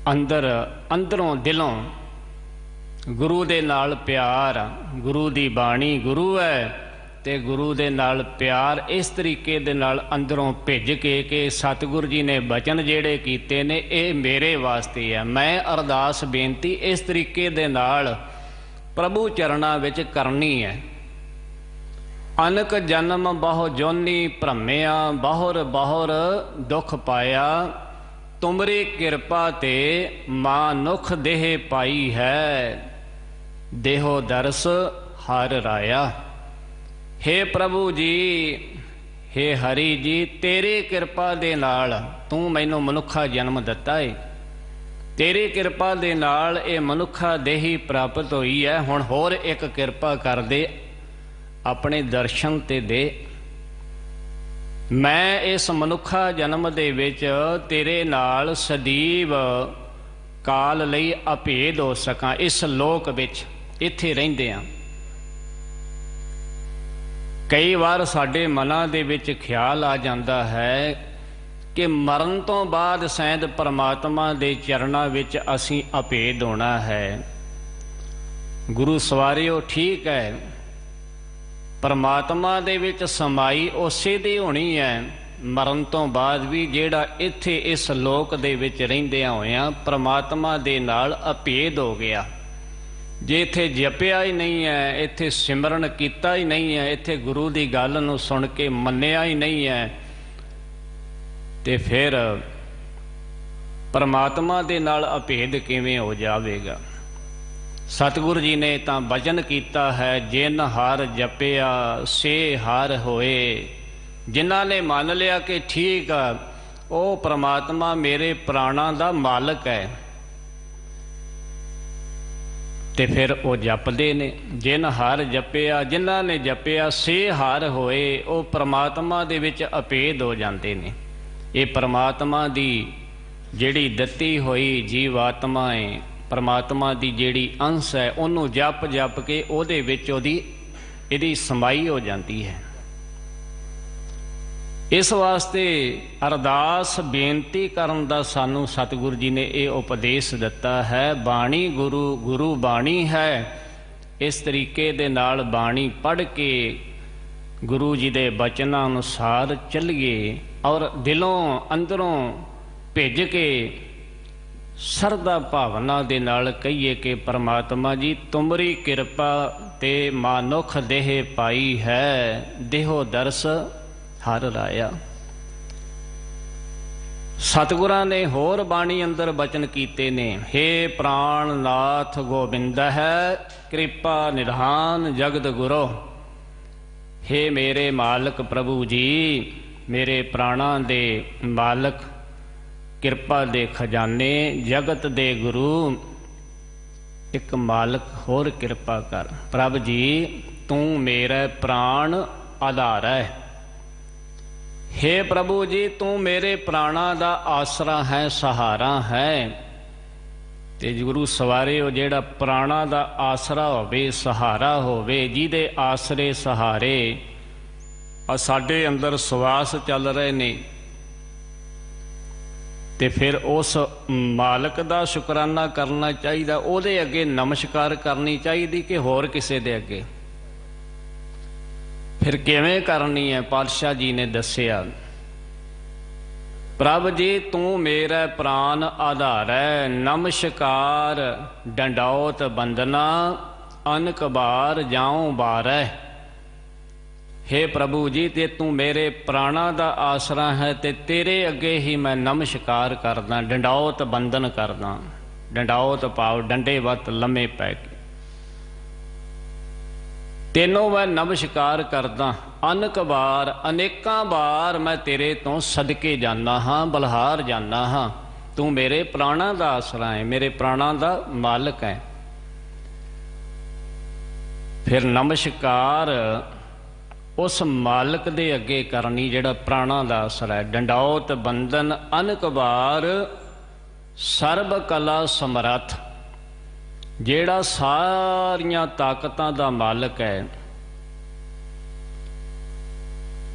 अंदर अंदरों दिलों गुरु दे नाल प्यार, गुरु दी बाणी गुरु है ਤੇ ਗੁਰੂ ਦੇ ਨਾਲ ਪਿਆਰ ਇਸ ਤਰੀਕੇ ਦੇ ਨਾਲ ਅੰਦਰੋਂ ਭਿੱਜ ਕੇ ਕਿ ਸਤਿਗੁਰੂ ਜੀ ਨੇ ਬਚਨ ਜਿਹੜੇ ਕੀਤੇ ਨੇ ਇਹ ਮੇਰੇ ਵਾਸਤੇ ਹੈ। ਮੈਂ ਅਰਦਾਸ ਬੇਨਤੀ ਇਸ ਤਰੀਕੇ ਦੇ ਨਾਲ ਪ੍ਰਭੂ ਚਰਨਾਂ ਵਿੱਚ ਕਰਨੀ ਹੈ। ਅਨਕ ਜਨਮ ਬਹੁ ਜੋਨੀ ਭ੍ਰਮਿਆ, ਬਹੁਰ ਬਹੁਰ ਦੁੱਖ ਪਾਇਆ, ਤੁਮਰੀ ਕਿਰਪਾ ਤੇ ਮਾਨੁਖ ਦੇਹ ਪਾਈ ਹੈ, ਦੇਹੋ ਦਰਸ ਹਰ ਰਾਇਆ। ਹੇ ਪ੍ਰਭੂ ਜੀ, ਹੇ ਹਰੀ ਜੀ, ਤੇਰੀ ਕਿਰਪਾ ਦੇ ਨਾਲ ਤੂੰ ਮੈਨੂੰ ਮਨੁੱਖਾ ਜਨਮ ਦਿੱਤਾ ਏ, ਤੇਰੀ ਕਿਰਪਾ ਦੇ ਨਾਲ ਇਹ ਮਨੁੱਖਾ ਦੇਹੀ ਪ੍ਰਾਪਤ ਹੋਈ ਹੈ। ਹੁਣ ਹੋਰ ਇੱਕ ਕਿਰਪਾ ਕਰ ਦੇ, ਆਪਣੇ ਦਰਸ਼ਨ ਤੇ ਦੇ। ਮੈਂ ਇਸ ਮਨੁੱਖਾ ਜਨਮ ਦੇ ਵਿੱਚ ਤੇਰੇ ਨਾਲ ਸਦੀਵ ਕਾਲ ਲਈ ਅਭੇਦ ਹੋ ਸਕਾਂ। ਇਸ ਲੋਕ ਵਿੱਚ ਇੱਥੇ ਰਹਿੰਦੇ ਹਾਂ, ਕਈ ਵਾਰ ਸਾਡੇ ਮਨਾਂ ਦੇ ਵਿੱਚ ਖਿਆਲ ਆ ਜਾਂਦਾ ਹੈ ਕਿ ਮਰਨ ਤੋਂ ਬਾਅਦ ਸ਼ਾਇਦ ਪਰਮਾਤਮਾ ਦੇ ਚਰਨਾਂ ਵਿੱਚ ਅਸੀਂ ਅਭੇਦ ਹੋਣਾ ਹੈ। ਗੁਰੂ ਸਵਾਰਿਓ, ਠੀਕ ਹੈ, ਪਰਮਾਤਮਾ ਦੇ ਵਿੱਚ ਸਮਾਈ ਉਸੇ ਦੀ ਹੋਣੀ ਹੈ। ਮਰਨ ਤੋਂ ਬਾਅਦ ਵੀ ਜਿਹੜਾ ਇੱਥੇ ਇਸ ਲੋਕ ਦੇ ਵਿੱਚ ਰਹਿੰਦਿਆਂ ਹੋਇਆਂ ਪਰਮਾਤਮਾ ਦੇ ਨਾਲ ਅਭੇਦ ਹੋ ਗਿਆ। ਜੇ ਇੱਥੇ ਜਪਿਆ ਹੀ ਨਹੀਂ ਹੈ, ਇੱਥੇ ਸਿਮਰਨ ਕੀਤਾ ਹੀ ਨਹੀਂ ਹੈ, ਇੱਥੇ ਗੁਰੂ ਦੀ ਗੱਲ ਨੂੰ ਸੁਣ ਕੇ ਮੰਨਿਆ ਹੀ ਨਹੀਂ ਹੈ, ਤੇ ਫਿਰ ਪਰਮਾਤਮਾ ਦੇ ਨਾਲ ਅਭੇਦ ਕਿਵੇਂ ਹੋ ਜਾਵੇਗਾ। ਸਤਿਗੁਰੂ ਜੀ ਨੇ ਤਾਂ ਬਚਨ ਕੀਤਾ ਹੈ, ਜਿਨ ਹਰ ਜਪਿਆ ਸੇ ਹਰ ਹੋਏ। ਜਿਨ੍ਹਾਂ ਨੇ ਮੰਨ ਲਿਆ ਕਿ ਠੀਕ ਆ, ਉਹ ਪਰਮਾਤਮਾ ਮੇਰੇ ਪ੍ਰਾਣਾਂ ਦਾ ਮਾਲਕ ਹੈ, ਤੇ ਫਿਰ ਉਹ ਜਪਦੇ ਨੇ। ਜਿਨ ਹਰ ਜਪਿਆ, ਜਿਨ੍ਹਾਂ ਨੇ ਜਪਿਆ ਸੇ ਹਰ ਹੋਏ, ਉਹ ਪਰਮਾਤਮਾ ਦੇ ਵਿੱਚ ਅਭੇਦ ਹੋ ਜਾਂਦੇ ਨੇ। ਇਹ ਪਰਮਾਤਮਾ ਦੀ ਜਿਹੜੀ ਦਿੱਤੀ ਹੋਈ ਜੀਵਾਤਮਾ ਹੈ, ਪਰਮਾਤਮਾ ਦੀ ਜਿਹੜੀ ਅੰਸ਼ ਹੈ, ਉਹਨੂੰ ਜਪ ਜਪ ਕੇ ਉਹਦੇ ਵਿੱਚ ਇਹਦੀ ਸਮਾਈ ਹੋ ਜਾਂਦੀ ਹੈ। ਇਸ ਵਾਸਤੇ ਅਰਦਾਸ ਬੇਨਤੀ ਕਰਨ ਦਾ ਸਾਨੂੰ ਸਤਿਗੁਰੂ ਜੀ ਨੇ ਇਹ ਉਪਦੇਸ਼ ਦਿੱਤਾ ਹੈ। ਬਾਣੀ ਗੁਰੂ, ਗੁਰੂ ਬਾਣੀ ਹੈ। ਇਸ ਤਰੀਕੇ ਦੇ ਨਾਲ ਬਾਣੀ ਪੜ੍ਹ ਕੇ ਗੁਰੂ ਜੀ ਦੇ ਬਚਨਾਂ ਅਨੁਸਾਰ ਚੱਲੀਏ ਔਰ ਦਿਲੋਂ ਅੰਦਰੋਂ ਭਿੱਜ ਕੇ ਸਰਦਾ ਭਾਵਨਾ ਦੇ ਨਾਲ ਕਹੀਏ ਕਿ ਪਰਮਾਤਮਾ ਜੀ, ਤੁਮਰੀ ਕਿਰਪਾ ਤੇ ਮਾਨੁਖ ਦੇਹ ਪਾਈ ਹੈ, ਦੇਹੋ ਦਰਸ ਹਰ ਰਾਇਆ। ਸਤਿਗੁਰਾਂ ਨੇ ਹੋਰ ਬਾਣੀ ਅੰਦਰ ਬਚਨ ਕੀਤੇ ਨੇ, ਹੇ ਪ੍ਰਾਣ ਨਾਥ ਗੋਬਿੰਦ ਹੈ, ਕਿਰਪਾ ਨਿਧਾਨ ਜਗਤ ਗੁਰੂ। ਹੇ ਮੇਰੇ ਮਾਲਕ ਪ੍ਰਭੂ ਜੀ, ਮੇਰੇ ਪ੍ਰਾਣਾਂ ਦੇ ਮਾਲਕ, ਕਿਰਪਾ ਦੇ ਖਜ਼ਾਨੇ, ਜਗਤ ਦੇ ਗੁਰੂ, ਇੱਕ ਮਾਲਕ ਹੋਰ ਕਿਰਪਾ ਕਰ। ਪ੍ਰਭ ਜੀ, ਤੂੰ ਮੇਰਾ ਪ੍ਰਾਣ ਆਧਾਰ ਹੈ। ਹੇ ਪ੍ਰਭੂ ਜੀ, ਤੂੰ ਮੇਰੇ ਪ੍ਰਾਣਾਂ ਦਾ ਆਸਰਾ ਹੈ, ਸਹਾਰਾ ਹੈ। ਤੇ ਗੁਰੂ ਸਵਾਰਿਓ, ਜਿਹੜਾ ਪ੍ਰਾਣਾਂ ਦਾ ਆਸਰਾ ਹੋਵੇ, ਸਹਾਰਾ ਹੋਵੇ, ਜਿਹਦੇ ਆਸਰੇ ਸਹਾਰੇ ਆ ਸਾਡੇ ਅੰਦਰ ਸਵਾਸ ਚੱਲ ਰਹੇ ਨੇ, ਤੇ ਫਿਰ ਉਸ ਮਾਲਕ ਦਾ ਸ਼ੁਕਰਾਨਾ ਕਰਨਾ ਚਾਹੀਦਾ, ਉਹਦੇ ਅੱਗੇ ਨਮਸਕਾਰ ਕਰਨੀ ਚਾਹੀਦੀ ਕਿ ਹੋਰ ਕਿਸੇ ਦੇ ਅੱਗੇ। ਫਿਰ ਕਿਵੇਂ ਕਰਨੀ ਹੈ? ਪਾਤਸ਼ਾਹ ਜੀ ਨੇ ਦੱਸਿਆ, ਪ੍ਰਭ ਜੀ, ਤੂੰ ਮੇਰਾ ਪ੍ਰਾਨ ਆਧਾਰ ਹੈ, ਨਮਸਕਾਰ ਡੰਡੌਤ ਬੰਦਨਾ, ਅਨਕ ਬਾਰ ਜਾਉ ਬਾਰੈ। ਹੇ ਪ੍ਰਭੂ ਜੀ, ਤੇ ਤੂੰ ਮੇਰੇ ਪ੍ਰਾਣਾਂ ਦਾ ਆਸਰਾ ਹੈ, ਤੇ ਤੇਰੇ ਅੱਗੇ ਹੀ ਮੈਂ ਨਮਸਕਾਰ ਕਰਦਾ, ਡੰਡੌਤ ਬੰਦਨ ਕਰਦਾ। ਡੰਡੌਤ ਭਾਵ ਡੰਡੇ ਵੱਤ ਲੰਮੇ ਪੈ ਕੇ ਤੈਨੂੰ ਮੈਂ ਨਮਸਕਾਰ ਕਰਦਾ। ਅਨਕ ਵਾਰ, ਅਨੇਕਾਂ ਵਾਰ ਮੈਂ ਤੇਰੇ ਤੋਂ ਸਦਕੇ ਜਾਂਦਾ ਹਾਂ, ਬਲਹਾਰ ਜਾਂਦਾ ਹਾਂ। ਤੂੰ ਮੇਰੇ ਪ੍ਰਾਣਾਂ ਦਾ ਆਸਰਾ ਹੈ, ਮੇਰੇ ਪ੍ਰਾਣਾਂ ਦਾ ਮਾਲਕ ਹੈ। ਫਿਰ ਨਮਸਕਾਰ ਉਸ ਮਾਲਕ ਦੇ ਅੱਗੇ ਕਰਨੀ ਜਿਹੜਾ ਪ੍ਰਾਣਾਂ ਦਾ ਆਸਰਾ ਹੈ। ਡੰਡੌਤ ਬੰਦਨ ਅਨਕ ਵਾਰ, ਸਰਬ ਕਲਾ ਸਮਰੱਥ, ਜਿਹੜਾ ਸਾਰੀਆਂ ਤਾਕਤਾਂ ਦਾ ਮਾਲਕ ਹੈ,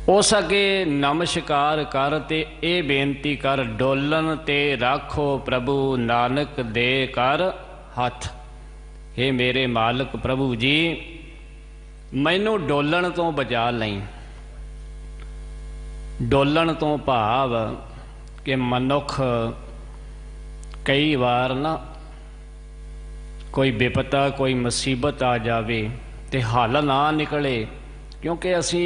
ਉਸ ਅੱਗੇ ਨਮਸਕਾਰ ਕਰ ਤੇ ਇਹ ਬੇਨਤੀ ਕਰ, ਡੋਲਨ ਤੇ ਰਾਖੋ ਪ੍ਰਭੂ ਨਾਨਕ ਦੇ ਕਰ ਹੱਥ। ਹੇ ਮੇਰੇ ਮਾਲਕ ਪ੍ਰਭੂ ਜੀ, मैनू डोलण तो बचा लई। डोलण तो भाव कि मनुख कई बार ना कोई विपता कोई मुसीबत आ जावे ते हल ना निकले, क्योंकि असी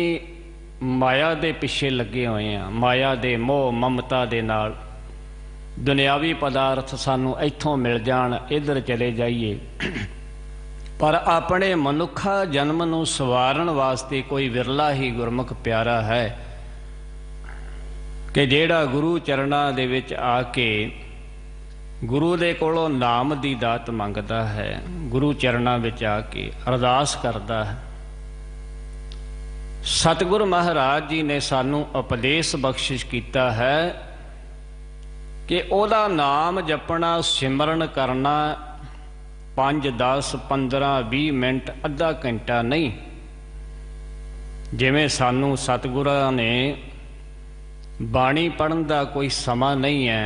माया दे पिछे लगे हुए हैं, माया दे मोह ममता दे नाल। दुनियावी पदार्थ सानू इत्थों मिल जाण, इधर चले जाइए, पर अपने मनुखा जन्म नू सवारण वास्ते कोई विरला ही गुरमुख प्यारा है कि जेड़ा गुरु चरणां दे विच आके गुरु दे कोलों नाम दी दात मंगदा है, गुरु चरणां विच आके अरदास करदा है। सतगुरु महाराज जी ने सानू उपदेश बख्शिश कीता है कि ओदा नाम जपना सिमरन करना 5, 10, 15, 20 मिनट अद्धा घंटा नहीं, जिवें सानू सतगुरां ने बाणी पढ़न का कोई समा नहीं है,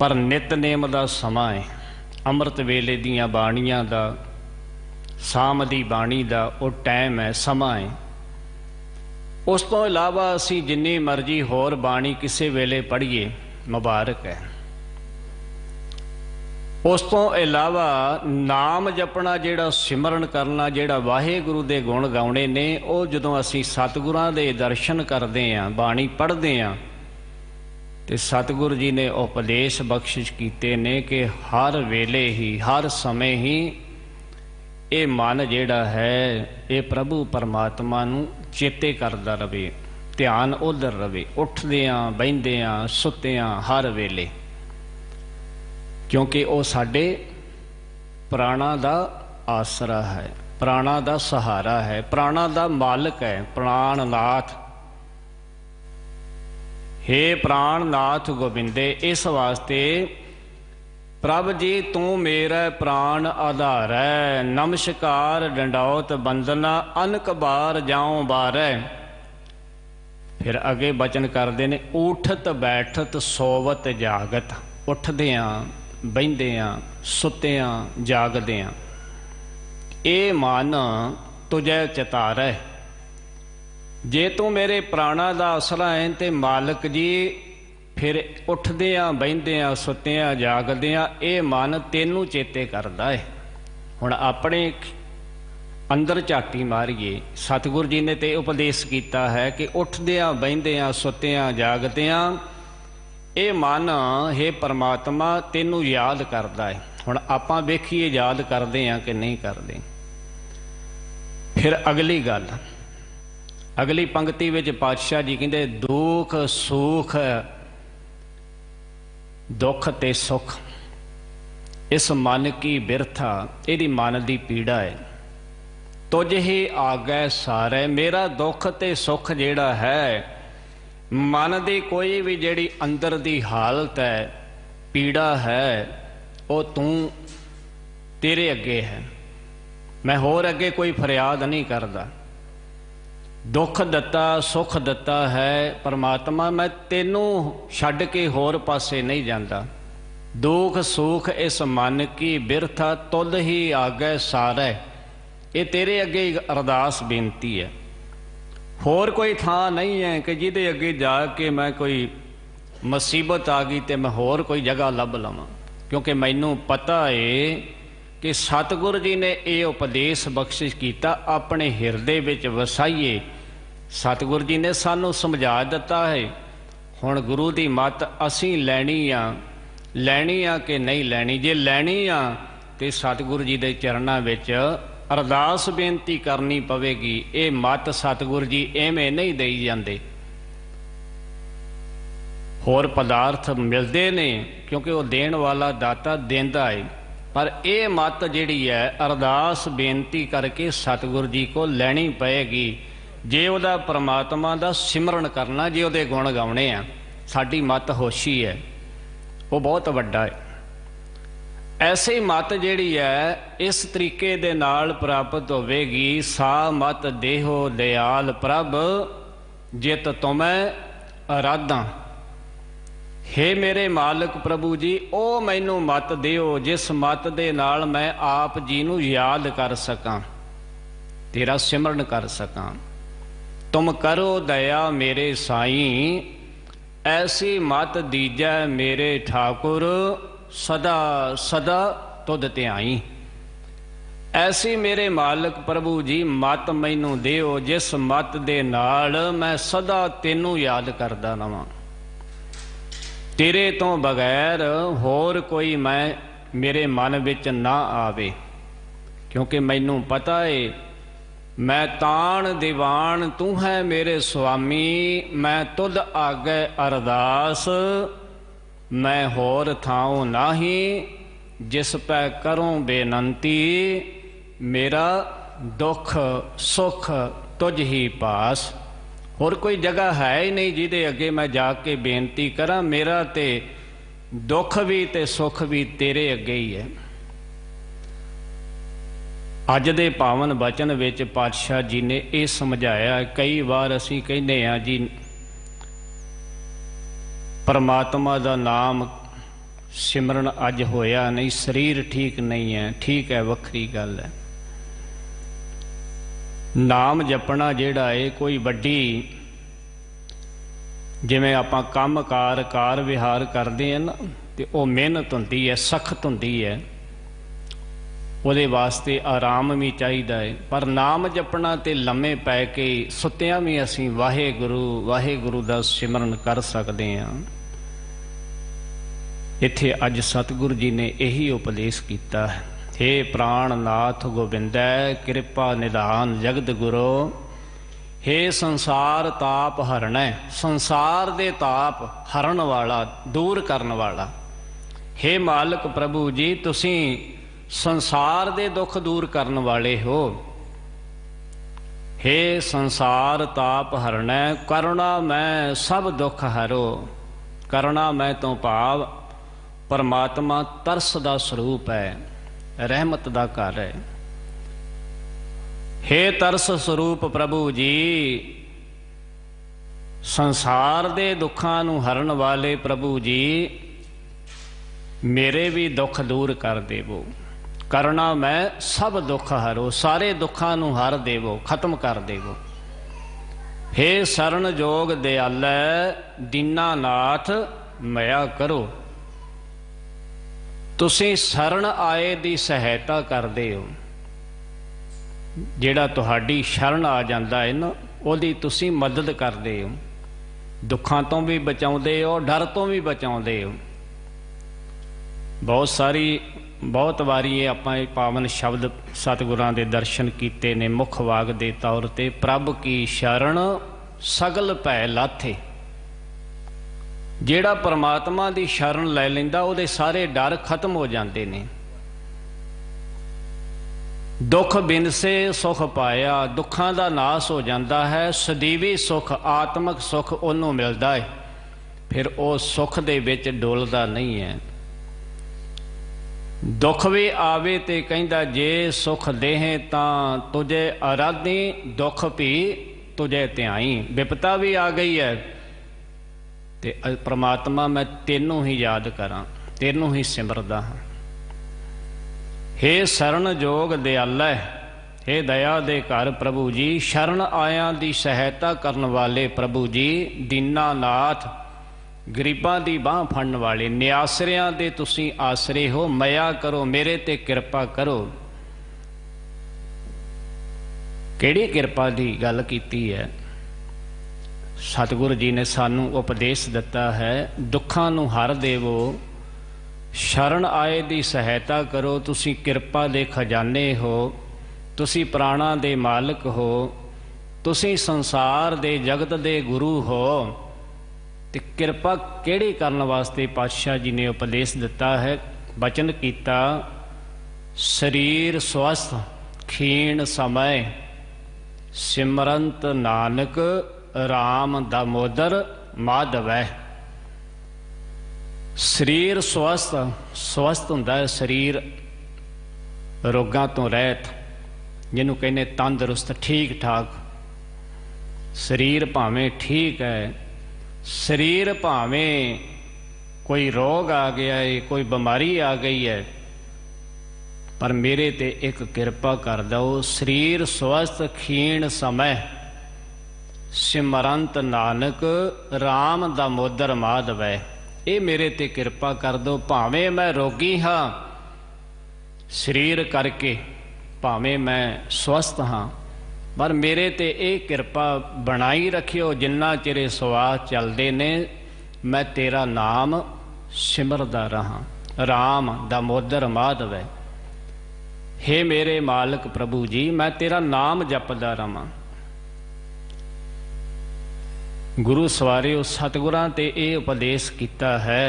पर नितनेम का समा है। अमृत वेले दियां बाणियां दा, शाम दी बाणी दा वो टाइम है, समा है। उस तो इलावा असी जिन्नी मर्जी होर बाणी किसी वेले पढ़िए मुबारक है। उस तो इलावा नाम जपना, जेड़ा सिमरन करना, जेड़ा वाहेगुरु दे गुण गाउणे ने, वो जदों असी सतगुरां दे दर्शन करते हैं, बाणी पढ़ते हैं, तो सतगुरु जी ने उपदेश बख्शिश कीते ने कि हर वेले ही हर समय ही ये मन जेड़ा है ये प्रभु परमात्मा नू चेते करदा रवे, ध्यान उधर रवे, उठदियां बहिंदियां सुत्तियां हर वेले, क्योंकि वो साडे प्राणा दा आसरा है, प्राणा दा सहारा है, प्राणा दा मालिक है, प्राणनाथ। हे प्राणनाथ गोबिंदे, इस वास्ते प्रभ जी तू मेरा प्राण आधार है, नमस्कार डंडौत बंदना अनक बार जाऊं बारै। फिर अगे बचन करते ने, उठत बैठत सोवत जागत, उठदियां बहिंदियां सुत्तियां जागदियां ए मन तुझे चितारै। जे तू मेरे प्राणा दा आसरा है ते मालिक जी फिर उठदियां बहिंदियां सुत्तियां जागदियां ये मन तेनू चेते करदा है। हुण अपने अंदर झाटी मारिए, सतगुरु जी ने तो उपदेश किया है कि उठदियां बहिंदियां सुत्तियां जागदियां ये मन हे परमात्मा तेनू याद करदा है। हुण आपां वेखीए याद करदे हैं कि नहीं करदे। फिर अगली गल, अगली पंक्ति विच पातशाह जी कहंदे, दुख सुख दुख ते सुख इस मन की बिरथा, इहदी मन की पीड़ा है। तुझ ही आगै सारे, मेरा दुख ते सुख जिहड़ा है, मन की कोई भी जिहड़ी अंदर की हालत है पीड़ा है, वो तू तेरे अगे है, मैं होर अगे कोई फरियाद नहीं करदा। दुख दत्ता सुख दत्ता है परमात्मा, मैं तेनू छड्ड के होर पासे नहीं जाता। दुख सुख इस मन की बिरथा, तुद ही आगै सारै, ये तेरे अगे अरदास बेनती है। होर कोई थां नहीं है कि जिहदे अगे जाके मैं कोई मुसीबत आ गई तो मैं होर कोई जगह लभ लवां, क्योंकि मैनू पता है कि सतगुरु जी ने ये उपदेश बख्शिश किया, अपने हिरदे विच वसाइए। सतगुरु जी ने सानू समझा दिता है, हुण गुरु की मत असी लैनी आ कि नहीं लैनी। जे लैनी आ तो सतगुरु जी के चरणों विच अरदास बेनती करनी पवेगी। ये मत सतगुरु जी एवें नहीं दई जाते। होर पदार्थ मिलते ने क्योंकि वो देण वाला दाता देंदा है, पर यह मत जिहड़ी है अरदास बेनती करके सतगुरु जी को लैनी पएगी। जे उहदा परमात्मा दा सिमरन करना, जे उहदे गुण गाउणे आ, साडी मत होशी है, वो बहुत वड्डा है। ऐसी मत जिहड़ी है इस तरीके दे नाल प्राप्त होवेगी। सा मत देहो दयाल प्रभ, जित तुम्हें अराधा। हे मेरे मालिक प्रभु जी, ओ मैनू मत दिओ जिस मत दे नाल मैं आप जी नू याद कर सकां। तेरा सिमरन कर सकां। तुम करो दया मेरे साईं, ऐसी मत दीजै मेरे ठाकुर, सदा सदा तुध ध्याई। ऐसी मेरे मालिक प्रभु जी मत मैनू दिओ, जिस मत दे नाल मैं सदा तेनू याद करदा रहां। तेरे तो बगैर होर कोई मैं मेरे मन विच ना आवे, क्योंकि मैनू पता है मैं ताण दीवान तू है मेरे स्वामी। मैं तुद आगे अरदास, मैं होर थाऊं नाही, जिस पै करूं बेनंती। मेरा दुख सुख तुझ ही पास। होर कोई जगह है ही नहीं जिहदे अगे मैं जाके बेनती करा। मेरा ते दुख भी ते सुख भी तेरे अगे ही है। अज दे पावन बचन विच पातशाह जी ने यह समझाया। कई बार असीं कहने आ जी परमात्मा दा नाम सिमरन अज होया नहीं, शरीर ठीक नहीं है। ठीक है, वखरी गल है। नाम जपना जिहड़ा है कोई वड्डी, जिवें आपां काम कार विहार करते हैं ना, तो वह मेहनत हुंदी है, सख्त हुंदी है। ਉਹਦੇ वास्ते आराम भी चाहिए है। पर नाम जपना तो लम्मे पै के सुत्तियां भी असीं वाहेगुरू दा सिमरन कर सकते हैं। इत्थे अज सतगुरु जी ने यही उपदेश किया है। हे प्राणनाथ गोबिंदै, कृपा निधान जगत गुरो। हे संसार ताप हरणै, संसार दे ताप हरण वाला, दूर करन वाला। हे मालिक प्रभु जी, तुसीं संसार दे दुख दूर करन वाले हो। हे संसार ताप हरणै, करुणा मैं सब दुख हरो। करुणा मैं तो भाव परमात्मा तरस दा स्वरूप है, रहमत दा घर है। हे तरस स्वरूप प्रभु जी, संसार दे दुखां नूं हरण वाले प्रभु जी, मेरे भी दुख दूर कर देवो। करना मैं सब दुख हरो, सारे दुखां नूं हर देवो, खत्म कर देवो। हे शरण जोग दयालै, दीनानाथ मया करो। तुसीं शरण आए दी सहायता करदे हो। जिहड़ा तुहाडी शरण आ जांदा है ना, उहदी तुसीं मदद करदे हो। दुखां तो भी बचाउंदे हो, डर तो भी बचाउंदे हो। बहुत वारी ये आपां पावन शब्द सतगुरां दे दर्शन कीते ने मुख वाग दे तौर ते। प्रभ की शरण सगल भै लाथे। जिहड़ा परमात्मा दी शरण लै लैंदा, उहदे सारे डर खत्म हो जाते ने। दुख बिनसे सुख पाया, दुखां दा नाश हो जाता है। सदीवी सुख, आत्मक सुख उहनूं मिलदा है। फिर वो सुख दे विच डोलदा नहीं है। दुख भी आवे ते कहंदा, जे सुख देहे तां तुझे आराधी, दुख भी तुझे ध्याई। विपता भी आ गई है ते परमात्मा मैं तेनों ही याद करा, तेनों ही सिमरदा हाँ। हे शरण जोग दयालै, हे दया दे घर प्रभु जी, शरण आयां दी सहायता करन वाले प्रभु जी, दीनानाथ गरीबां दी बांह फड़न वाले, निआसरियां दे तुसीं आसरे हो। मया करो, मेरे ते कृपा करो। किहड़ी कृपा दी गल कीती है? सतगुरु जी ने सानू उपदेश दिता है, दुखां नूं हर देवो, शरण आए दी सहायता करो। तुसीं कृपा दे खजाने हो, तुसीं प्राणां दे मालिक हो, तुसीं संसार दे जगत दे गुरु हो। ते कृपा किहड़ी करन वास्ते पातशाह जी ने उपदेश दिता है, बचन किया, शरीर स्वस्थ खीण समय, सिमरंत नानक राम दामोदर माधवै। शरीर स्वस्थ हुंदा है, शरीर रोगां तो रहत, जिन्हों कहने तंदुरुस्त, ठीक ठाक। शरीर भावें ठीक है, शरीर भावें कोई रोग आ गया है, कोई बीमारी आ गई है, पर मेरे ते एक किरपा कर दो। शरीर स्वस्थ खीण समय, सिमरंत नानक राम दामोदर माधवै। ये मेरे ते किरपा कर दो। भावें मैं रोगी हाँ शरीर करके, भावें मैं स्वस्थ हाँ, पर मेरे ते ये किरपा बनाई रखियो जिन्ना चिरे सवास चलते ने मैं तेरा नाम सिमरदा रहा। राम दामोदर माधव है। हे मेरे मालिक प्रभु जी, मैं तेरा नाम जपदा रहा। गुरु सवारियो, सतगुरां ते ये उपदेश किया है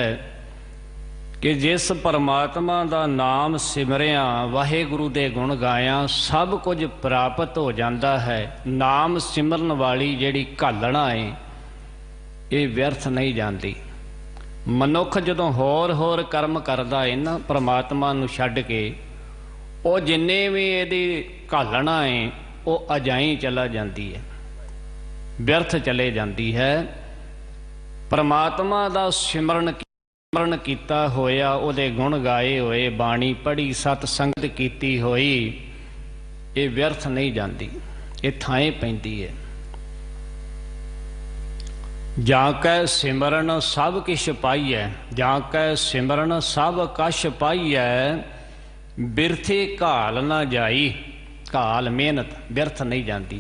कि जिस परमात्मा का नाम सिमरिया, वाहेगुरु दे गुण गाया, सब कुछ प्राप्त हो जाता है। नाम सिमरन वाली जिहड़ी घालना है ये व्यर्थ नहीं जाती। मनुख जदों होर होर कर्म करदा है ना परमात्मा नूं छड्ड के, वो जिन्ने भी इहदी घालना है वो अजाई चला जाती है, व्यर्थ चले जाती है। परमात्मा का सिमरन कीता होया, उहदे गुण गाए होए, बाणी पढ़ी, सतसंगत कीती होई, ये व्यर्थ नहीं जाती, ये थाएं पैंदी है। जाकै सिमरन सब किश पाइयै, जाकै सिमरन सब कश पाइयै, बिरथे घाल ना जाई। घाल मेहनत व्यर्थ नहीं जाती।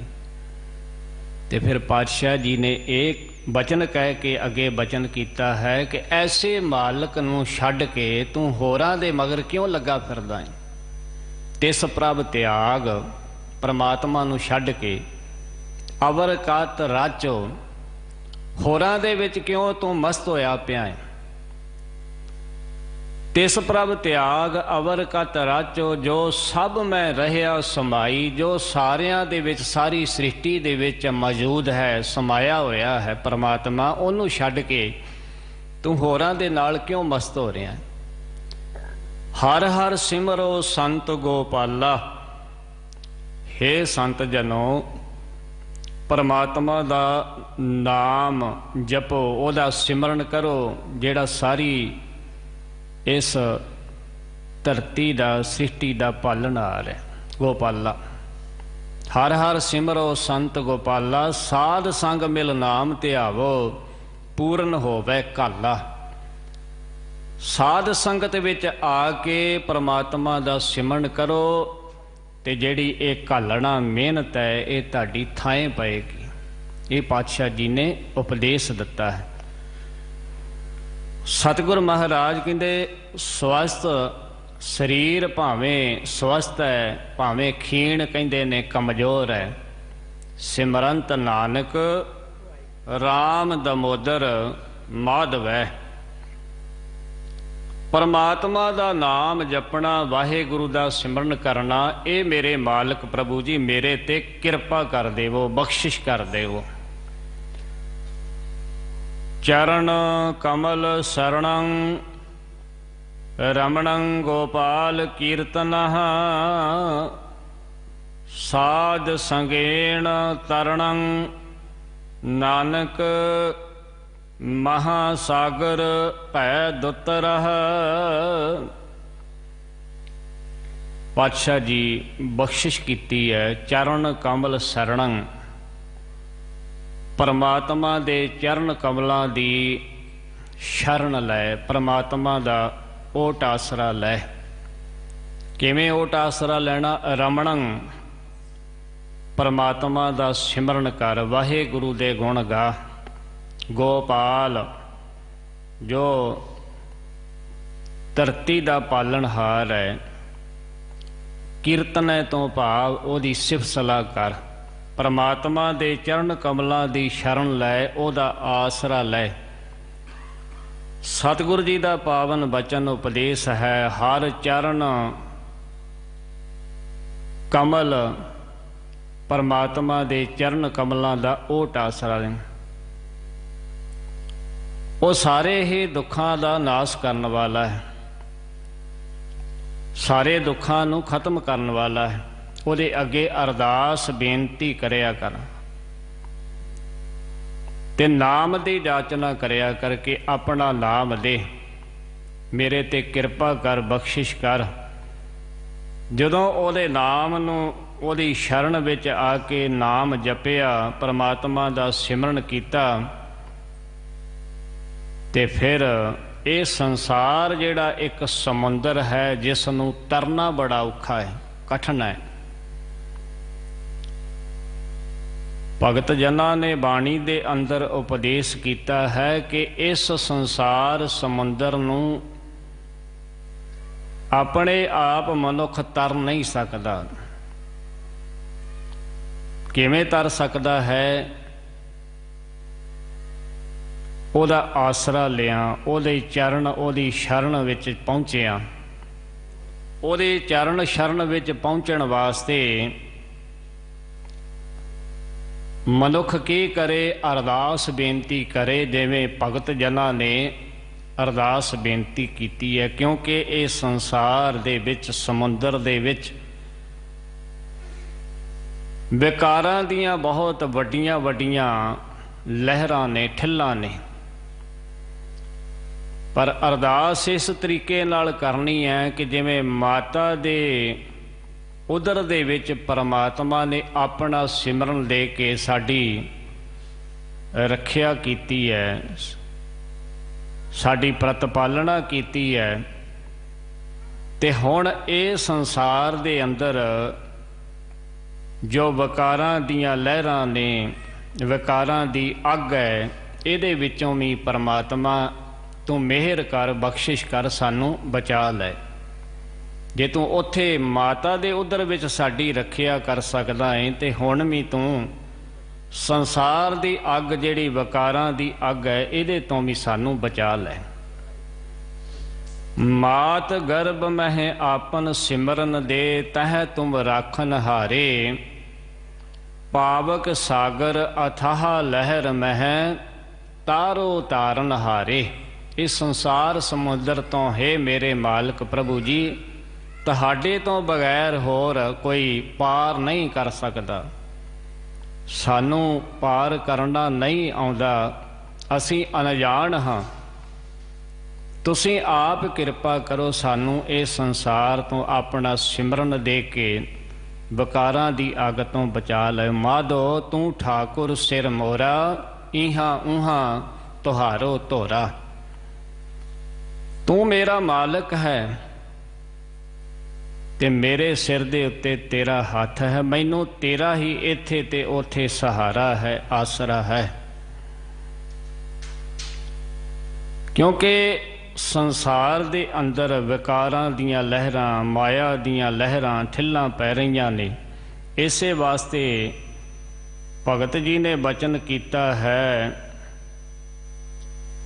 तो फिर पातशाह जी ने एक बचन कह के अगे बचन किया है कि ऐसे मालक नूं छड्ड के तू होरां दे मगर क्यों लगा फिरदा है। तिस प्रभ त्याग, परमात्मा नूं छड्ड के अवर कत राचो, होरां दे विच क्यों तू मस्त होया पिया है। तिस प्रभ त्याग अवर कत राचो, जो सब मैं रहिया समाई, जो सारियां दे विच सारी सृष्टि दे विच मौजूद है, समाया होया है परमात्मा, उन्होंने छड्ड के तू होरां दे नाल क्यों मस्त हो रहा है। हर हर सिमरो संत गोपाला। हे संत जनों, परमात्मा दा नाम जपो, ओदा सिमरन करो, जेड़ा सारी इस धरती दा सृष्टि दा पालनहार है। गोपाला हर हर सिमरो संत गोपाला, साध संग मिल नाम ध्यावो, पूर्ण होवे काला। साध संगत विच आके परमात्मा दा सिमरन करो, ते जिहड़ी ये घालना मेहनत है ये तुहाडी थाएं पएगी। ये पातशाह जी ने उपदेश दिता है। सतगुर महाराज कहते स्वस्थ शरीर भावें स्वस्थ है, भावें खीण कहते ने कमजोर है, सिमरंत नानक राम दामोदर माधव है। परमात्मा का नाम जपना, वाहेगुरु का सिमरन करना, ये मेरे मालिक प्रभु जी मेरे ते किरपा कर देवो, बख्शिश कर देवो। चरण कमल शरणं रमणं गोपाल कीर्तनः, साध संगेण तरणं नानक महासागर भै दुतरः। पातशाह जी बख्शिश की है। चरण कमल शरणं, परमात्मा दे चरण कमलों की शरण लै, परमात्मा का ओट आसरा लै। किवें ओट आसरा लैना? रमणं, परमात्मा का सिमरन कर, वाहेगुरु दे गुण गा। गोपाल, जो धरती का पालनहार है, कीर्तन तो भाव ओदी सिफत सलाह कर। परमात्मा दे चरण कमलों की शरण लै, ओदा आसरा लै। सतगुरु जी का पावन बचन उपदेश है, हर चरण कमल परमात्मा दे चरण कमलों का ओट आसरा लें। वो सारे ही दुखों का नाश करने वाला है, सारे दुखों नूं खत्म करने वाला है। ਉਹਦੇ अगे अरदास बेनती करिया कर, ते नाम की जाचना करिया करके अपना नाम दे, मेरे ते कृपा कर, बख्शिश कर। ਜਦੋਂ ਉਹਦੇ ਨਾਮ ਨੂੰ, ਉਹਦੀ ਸ਼ਰਨ ਵਿੱਚ ਆ ਕੇ ਨਾਮ ਜਪਿਆ, ਪਰਮਾਤਮਾ ਦਾ ਸਿਮਰਨ ਕੀਤਾ, ਤੇ ਫਿਰ ਇਹ ਸੰਸਾਰ ਜਿਹੜਾ ਇੱਕ ਸਮੁੰਦਰ ਹੈ ਜਿਸ ਨੂੰ ਤਰਨਾ ਬੜਾ ਔਖਾ ਹੈ, ਕਠਿਨ ਹੈ। ਭਗਤ ਜਨਾਂ ਨੇ ਬਾਣੀ ਦੇ ਅੰਦਰ ਉਪਦੇਸ਼ ਕੀਤਾ ਹੈ ਕਿ ਇਸ ਸੰਸਾਰ ਸਮੁੰਦਰ ਨੂੰ ਆਪਣੇ ਆਪ ਮਨੁੱਖ ਤਰ ਨਹੀਂ ਸਕਦਾ। ਕਿਵੇਂ ਤਰ ਸਕਦਾ ਹੈ? ਉਹਦਾ ਆਸਰਾ ਲਿਆ, ਉਹਦੇ ਚਰਨ, ਉਹਦੀ ਸ਼ਰਨ ਵਿੱਚ ਪਹੁੰਚਿਆ। ਉਹਦੇ ਚਰਨ ਸ਼ਰਨ ਵਿੱਚ ਪਹੁੰਚਣ ਵਾਸਤੇ ਮਨੁੱਖ ਕੀ ਕਰੇ? ਅਰਦਾਸ ਬੇਨਤੀ ਕਰੇ, ਜਿਵੇਂ ਭਗਤ ਜਨਾਂ ਨੇ ਅਰਦਾਸ ਬੇਨਤੀ ਕੀਤੀ ਹੈ। ਕਿਉਂਕਿ ਇਹ ਸੰਸਾਰ ਦੇ ਵਿੱਚ, ਸਮੁੰਦਰ ਦੇ ਵਿੱਚ ਵਿਕਾਰਾਂ ਦੀਆਂ ਬਹੁਤ ਵੱਡੀਆਂ ਵੱਡੀਆਂ ਲਹਿਰਾਂ ਨੇ, ਠਿੱਲਾਂ ਨੇ। ਪਰ ਅਰਦਾਸ ਇਸ ਤਰੀਕੇ ਨਾਲ ਕਰਨੀ ਹੈ ਕਿ ਜਿਵੇਂ ਮਾਤਾ ਦੇ ਉਦਰ ਦੇ ਵਿੱਚ ਪਰਮਾਤਮਾ ਨੇ ਆਪਣਾ ਸਿਮਰਨ ਦੇ ਕੇ ਸਾਡੀ ਰੱਖਿਆ ਕੀਤੀ ਹੈ, ਸਾਡੀ ਪ੍ਰਤਪਾਲਣਾ ਕੀਤੀ ਹੈ। ਤੇ ਹੁਣ ਇਹ ਸੰਸਾਰ ਦੇ ਅੰਦਰ ਜੋ ਵਿਕਾਰਾਂ ਦੀਆਂ ਲਹਿਰਾਂ ਨੇ, ਵਿਕਾਰਾਂ ਦੀ ਅੱਗ ਹੈ, ਇਹਦੇ ਵਿੱਚੋਂ ਵੀ ਪਰਮਾਤਮਾ ਤੂੰ ਮਿਹਰ ਕਰ, ਬਖਸ਼ਿਸ਼ ਕਰ, ਸਾਨੂੰ ਬਚਾ ਲੈ। ਜੇ ਤੂੰ ਉੱਥੇ ਮਾਤਾ ਦੇ ਉਦਰ ਵਿੱਚ ਸਾਡੀ ਰੱਖਿਆ ਕਰ ਸਕਦਾ ਹੈ, ਤੇ ਹੁਣ ਵੀ ਤੂੰ ਸੰਸਾਰ ਦੀ ਅੱਗ, ਜਿਹੜੀ ਵਿਕਾਰਾਂ ਦੀ ਅੱਗ ਹੈ, ਇਹਦੇ ਤੋਂ ਵੀ ਸਾਨੂੰ ਬਚਾ ਲੈ। ਮਾਤ ਗਰਭ ਮਹਿ ਆਪਨ ਸਿਮਰਨ ਦੇ, ਤਹ ਤੁਮ ਰਾਖਨ ਹਾਰੇ। ਪਾਵਕ ਸਾਗਰ ਅਥਾਹ ਲਹਿਰ ਮਹਿ, ਤਾਰੋ ਤਾਰਨ ਹਾਰੇ। ਇਸ ਸੰਸਾਰ ਸਮੁੰਦਰ ਤੋਂ ਹੈ ਮੇਰੇ ਮਾਲਕ ਪ੍ਰਭੂ ਜੀ, ਤੁਹਾਡੇ ਤੋਂ ਬਗੈਰ ਹੋਰ ਕੋਈ ਪਾਰ ਨਹੀਂ ਕਰ ਸਕਦਾ। ਸਾਨੂੰ ਪਾਰ ਕਰਨਾ ਨਹੀਂ ਆਉਂਦਾ, ਅਸੀਂ ਅਣਜਾਣ ਹਾਂ। ਤੁਸੀਂ ਆਪ ਕਿਰਪਾ ਕਰੋ, ਸਾਨੂੰ ਇਹ ਸੰਸਾਰ ਤੋਂ ਆਪਣਾ ਸਿਮਰਨ ਦੇ ਕੇ ਵਿਕਾਰਾਂ ਦੀ ਅੱਗ ਤੋਂ ਬਚਾ ਲੈ। ਮਾਧੋ ਤੂੰ ਠਾਕੁਰ ਸਿਰ ਮੋਰਾ, ਇਹਾਂ ਉਹਾਂ ਤੁਹਾਰੋ ਧੋਰਾ। ਤੂੰ ਮੇਰਾ ਮਾਲਕ ਹੈ ਤੇ ਮੇਰੇ ਸਿਰ ਦੇ ਉੱਤੇ ਤੇਰਾ ਹੱਥ ਹੈ। ਮੈਨੂੰ ਤੇਰਾ ਹੀ ਇੱਥੇ ਤੇ ਉੱਥੇ ਸਹਾਰਾ ਹੈ, ਆਸਰਾ ਹੈ। ਕਿਉਂਕਿ ਸੰਸਾਰ ਦੇ ਅੰਦਰ ਵਿਕਾਰਾਂ ਦੀਆਂ ਲਹਿਰਾਂ, ਮਾਇਆ ਦੀਆਂ ਲਹਿਰਾਂ, ਠਿੱਲਾਂ ਪੈ ਰਹੀਆਂ ਨੇ। ਇਸੇ ਵਾਸਤੇ ਭਗਤ ਜੀ ਨੇ ਬਚਨ ਕੀਤਾ ਹੈ,